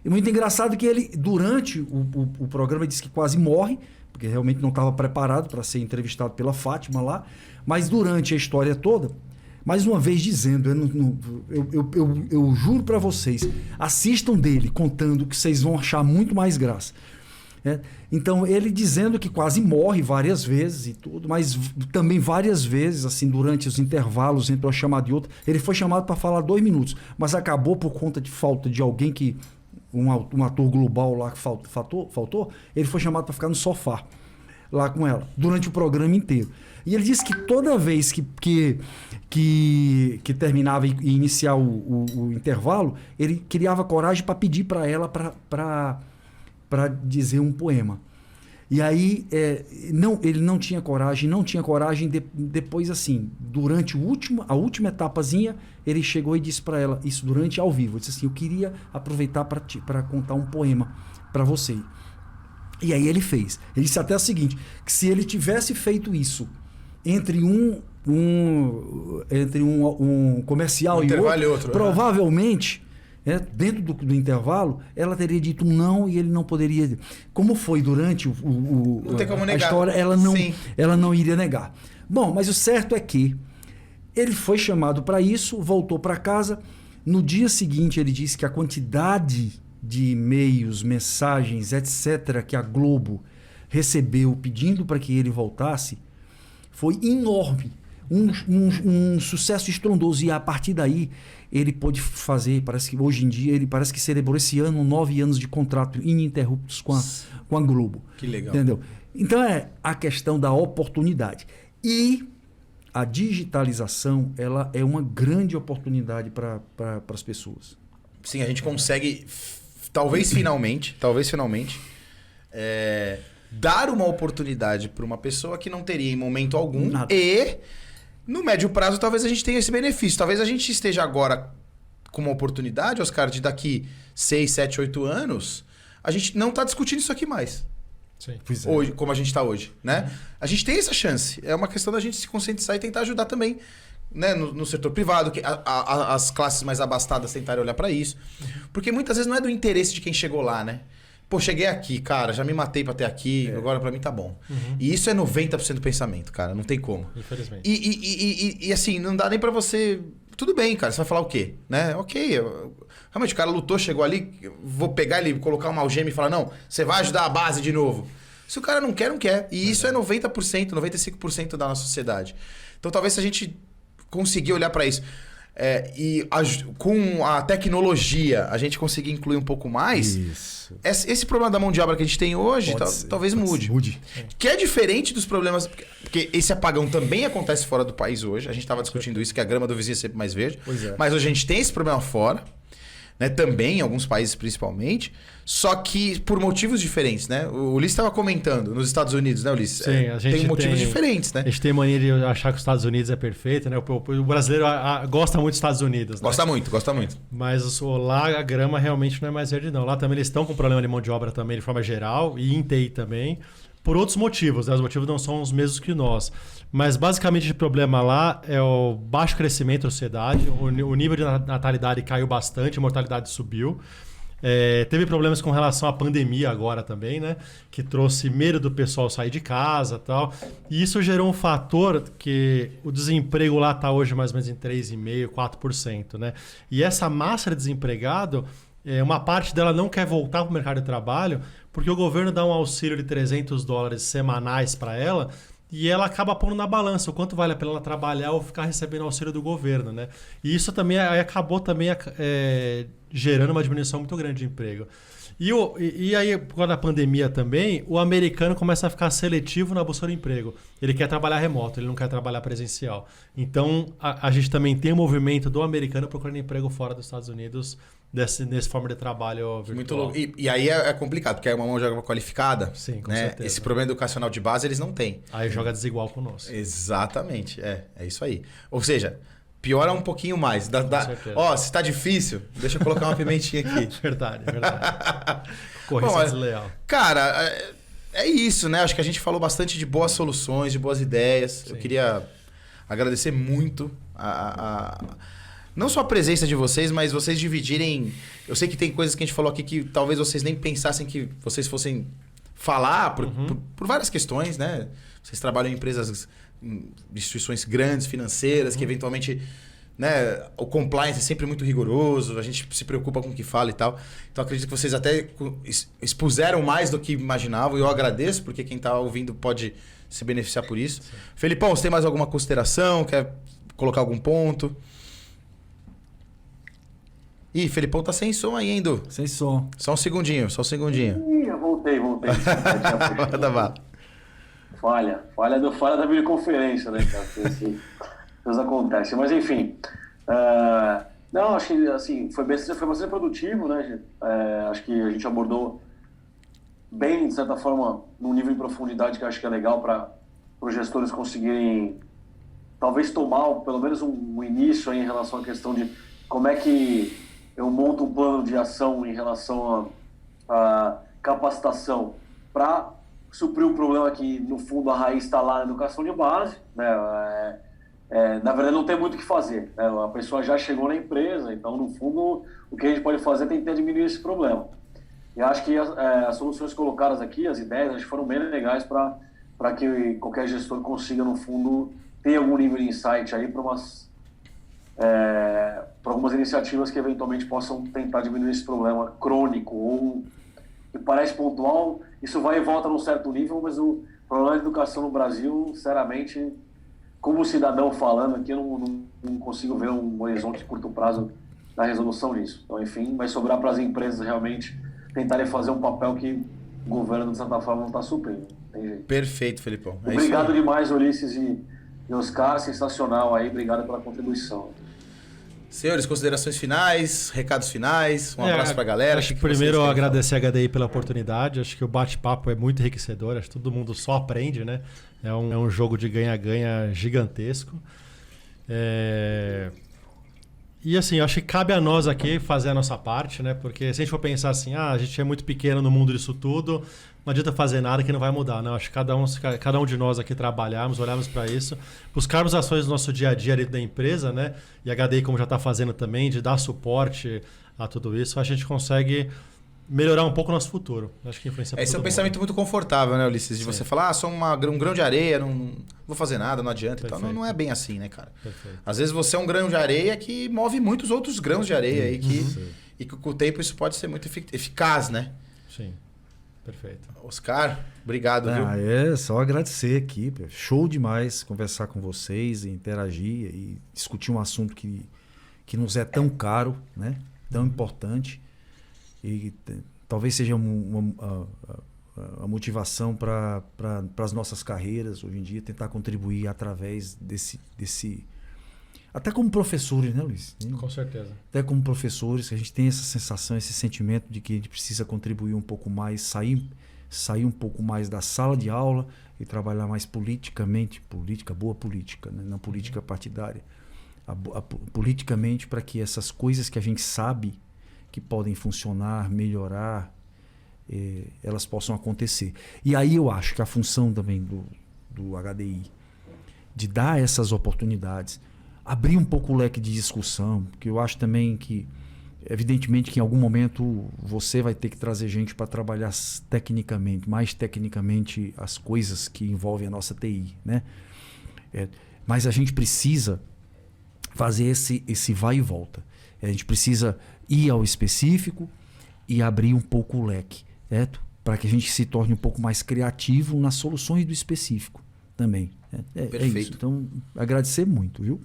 E muito engraçado que ele, durante o programa, disse que quase morre, porque realmente não estava preparado para ser entrevistado pela Fátima lá, mas durante a história toda, mais uma vez dizendo, eu juro para vocês, assistam dele contando que vocês vão achar muito mais graça. Então, ele dizendo que quase morre várias vezes e tudo, mas também várias vezes, assim, durante os intervalos entre uma chamada e outra, ele foi chamado para falar 2 minutos, mas acabou por conta de falta de alguém que, um ator global lá que faltou, ele foi chamado para ficar no sofá lá com ela, durante o programa inteiro. E ele disse que toda vez que terminava e iniciar o intervalo, ele criava coragem para pedir para ela para dizer um poema. E aí, ele não tinha coragem, depois assim, durante a última etapazinha, ele chegou e disse para ela, isso durante ao vivo, disse assim, eu queria aproveitar para contar um poema para você. E aí ele fez. Ele disse até o seguinte, que se ele tivesse feito isso entre um comercial e outro, provavelmente... dentro do intervalo, ela teria dito um não e ele não poderia. Como foi durante não tem como a negar. história, ela não iria negar. Bom, mas o certo é que ele foi chamado para isso, voltou para casa. No dia seguinte, ele disse que a quantidade de e-mails, mensagens, etc., que a Globo recebeu pedindo para que ele voltasse foi enorme. Um sucesso estrondoso. E a partir daí ele pôde fazer, parece que hoje em dia ele parece que celebrou esse ano 9 anos de contrato ininterruptos com a Globo. Que legal. Entendeu? Então é a questão da oportunidade. E a digitalização, ela é uma grande oportunidade para as pessoas. Sim, a gente consegue, talvez finalmente, dar uma oportunidade para uma pessoa que não teria em momento algum. Nada. E no médio prazo, talvez a gente tenha esse benefício. Talvez a gente esteja agora com uma oportunidade, Oscar, de daqui 6, 7, 8 anos, a gente não está discutindo isso aqui mais. Sim. Hoje, como a gente está hoje, né? A gente tem essa chance. É uma questão da gente se conscientizar e tentar ajudar também, né? No setor privado, que as classes mais abastadas tentarem olhar para isso. Porque muitas vezes não é do interesse de quem chegou lá, né? pô, cheguei aqui, cara, já me matei pra ter aqui, agora pra mim tá bom. E isso é 90% do pensamento, cara, não tem como. Infelizmente. E assim, não dá nem pra você... Tudo bem, cara, você vai falar o quê? Né? Ok, realmente o cara lutou, chegou ali, vou pegar ele, colocar uma algema e falar, não, você vai ajudar a base de novo. Se o cara não quer, não quer. E isso é 90%, 95% da nossa sociedade. Então talvez se a gente conseguir olhar pra isso... com a tecnologia a gente conseguir incluir um pouco mais, esse problema da mão de obra que a gente tem hoje talvez mude. Que é diferente dos problemas... Porque esse apagão também acontece fora do país hoje. A gente estava discutindo isso, que a grama do vizinho é sempre mais verde. Mas hoje a gente tem esse problema fora. Né, também, em alguns países principalmente, só que por motivos diferentes, né? O Ulisses estava comentando, nos Estados Unidos, né, Ulisses? Sim, a gente tem motivos diferentes, né? A gente tem mania de achar que os Estados Unidos é perfeito, né? O brasileiro gosta muito dos Estados Unidos, né? Gosta muito. Mas lá a grama realmente não é mais verde, não. Lá também eles estão com problema de mão de obra também, de forma geral, e em TI também, por outros motivos, né? Os motivos não são os mesmos que nós. Mas basicamente o problema lá é o baixo crescimento da sociedade, o nível de natalidade caiu bastante, a mortalidade subiu. Teve problemas com relação à pandemia agora também, né? Que trouxe medo do pessoal sair de casa e tal. E isso gerou um fator que o desemprego lá está hoje mais ou menos em 3,5%, 4%, né? E essa massa de desempregado, uma parte dela não quer voltar para o mercado de trabalho porque o governo dá um auxílio de $300 semanais para ela. E ela acaba pondo na balança o quanto vale a pena ela trabalhar ou ficar recebendo auxílio do governo, né? E isso também acabou também gerando uma diminuição muito grande de emprego. E aí, por causa da pandemia também, o americano começa a ficar seletivo na busca de emprego. Ele quer trabalhar remoto, ele não quer trabalhar presencial. Então, a gente também tem um movimento do americano procurando emprego fora dos Estados Unidos nesse forma de trabalho virtual. Muito louco. E aí é complicado, porque é uma mão de obra qualificada. Sim, com né? certeza. Esse problema educacional de base eles não têm. Aí joga desigual com nós. Exatamente, é isso aí. Ou seja, piora um pouquinho mais. Se tá difícil, deixa eu colocar uma pimentinha aqui. Verdade. Correção desleal. Cara, é isso, né? Acho que a gente falou bastante de boas soluções, de boas ideias. Sim. Eu queria agradecer muito não só a presença de vocês, mas vocês dividirem... Eu sei que tem coisas que a gente falou aqui que talvez vocês nem pensassem que vocês fossem falar por várias questões, né? Vocês trabalham em empresas, instituições grandes, financeiras, que eventualmente... Né, o compliance é sempre muito rigoroso, a gente se preocupa com o que fala e tal. Então acredito que vocês até expuseram mais do que imaginavam e eu agradeço, porque quem está ouvindo pode se beneficiar por isso. Sim. Felipão, você tem mais alguma consideração? Quer colocar algum ponto? Ih, Felipão tá sem som aí, Endo. Sem som. Só um segundinho. Ih, eu voltei. Falha da videoconferência, né, cara? Coisas acontecem. Mas, enfim. Não, acho que assim, foi bastante produtivo, né? Acho que a gente abordou bem, de certa forma, num nível de profundidade que eu acho que é legal para os gestores conseguirem, talvez, tomar pelo menos um início aí em relação à questão de como é que eu monto um plano de ação em relação à capacitação para suprir um problema que, no fundo, a raiz está lá na educação de base, né? Na verdade, não tem muito o que fazer, né? A pessoa já chegou na empresa, então, no fundo, o que a gente pode fazer é tentar diminuir esse problema. E acho que as soluções colocadas aqui, as ideias, acho que foram bem legais para que qualquer gestor consiga, no fundo, ter algum nível de insight aí para algumas iniciativas que eventualmente possam tentar diminuir esse problema crônico ou que parece pontual. Isso vai e volta num certo nível, mas o problema de educação no Brasil, sinceramente, como cidadão falando aqui, eu não consigo ver um horizonte de curto prazo na resolução disso. Então, enfim, vai sobrar para as empresas realmente tentarem fazer um papel que o governo, de certa forma, não está suprindo. Tem jeito. Perfeito, Felipão. Obrigado demais, Ulisses e Oscar. Sensacional aí. Obrigado pela contribuição. Senhores, considerações finais, recados finais, um abraço pra galera. Acho que primeiro agradecer a HDI pela oportunidade, acho que o bate-papo é muito enriquecedor, acho que todo mundo só aprende, né? É um jogo de ganha-ganha gigantesco. E assim, acho que cabe a nós aqui fazer a nossa parte, né? Porque se a gente for pensar assim, a gente é muito pequeno no mundo disso tudo, não adianta fazer nada que não vai mudar, né? Acho que cada um de nós aqui trabalharmos, olharmos para isso, buscarmos ações do nosso dia a dia dentro da empresa, né? E a HDI, como já está fazendo também, de dar suporte a tudo isso, a gente consegue melhorar um pouco o nosso futuro. Acho que influencia Esse é um todo pensamento mundo. muito confortável, né, Ulisses? De Sim. você falar, sou um grão de areia, não vou fazer nada, não adianta e tal. Perfeito. Não é bem assim, né, cara? Perfeito. Às vezes você é um grão de areia que move muitos outros grãos de areia aí Sim. e que com o tempo isso pode ser muito eficaz, né? Sim. Perfeito. Oscar, obrigado, viu? É só agradecer aqui. Show demais conversar com vocês, e interagir e discutir um assunto que nos é tão caro, né? Tão importante. E talvez seja a motivação para as nossas carreiras hoje em dia, tentar contribuir através desse. Até como professores, né, Luiz? Com certeza. Até como professores, a gente tem essa sensação, esse sentimento de que a gente precisa contribuir um pouco mais, sair um pouco mais da sala de aula e trabalhar mais politicamente, boa política, né? Não política partidária. Politicamente, para que essas coisas que a gente sabe que podem funcionar, melhorar, elas possam acontecer. E aí eu acho que a função também do HDI, de dar essas oportunidades, abrir um pouco o leque de discussão, porque eu acho também que, evidentemente, que em algum momento você vai ter que trazer gente para trabalhar mais tecnicamente, as coisas que envolvem a nossa TI, né? Mas a gente precisa fazer esse vai e volta. A gente precisa ir ao específico e abrir um pouco o leque, certo? Para que a gente se torne um pouco mais criativo nas soluções do específico também. É Perfeito. isso. Então, agradecer muito, viu?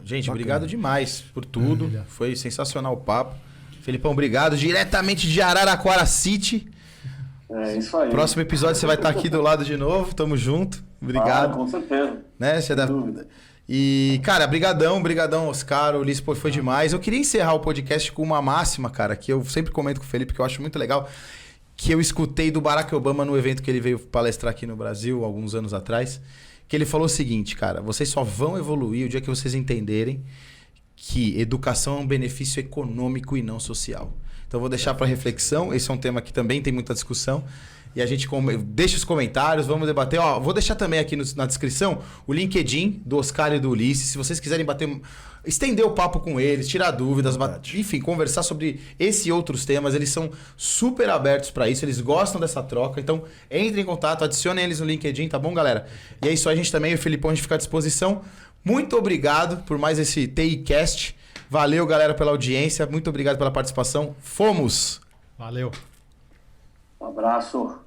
Gente, Bacana. obrigado demais por tudo. Maravilha. Foi sensacional o papo. Felipão, obrigado. Diretamente de Araraquara City. É isso aí. Próximo episódio você vai estar aqui do lado de novo. Tamo junto. Obrigado. Com certeza. Né? Você Sem dúvida. E, cara, brigadão, Oscar, Ulisses, pô, foi demais. Eu queria encerrar o podcast com uma máxima, cara, que eu sempre comento com o Felipe, que eu acho muito legal, que eu escutei do Barack Obama no evento que ele veio palestrar aqui no Brasil, alguns anos atrás, que ele falou o seguinte, cara, vocês só vão evoluir o dia que vocês entenderem que educação é um benefício econômico e não social. Então eu vou deixar para reflexão, esse é um tema que também tem muita discussão, e a gente deixa os comentários, vamos debater. Ó, vou deixar também aqui na descrição o LinkedIn do Oscar e do Ulisses. Se vocês quiserem estender o papo com eles, tirar dúvidas, enfim, conversar sobre esse e outros temas, eles são super abertos para isso, eles gostam dessa troca. Então, entrem em contato, adicionem eles no LinkedIn, tá bom, galera? E é isso aí, a gente também, o Felipão, a gente fica à disposição. Muito obrigado por mais esse TIcast. Valeu, galera, pela audiência. Muito obrigado pela participação. Fomos! Valeu. Um abraço.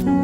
you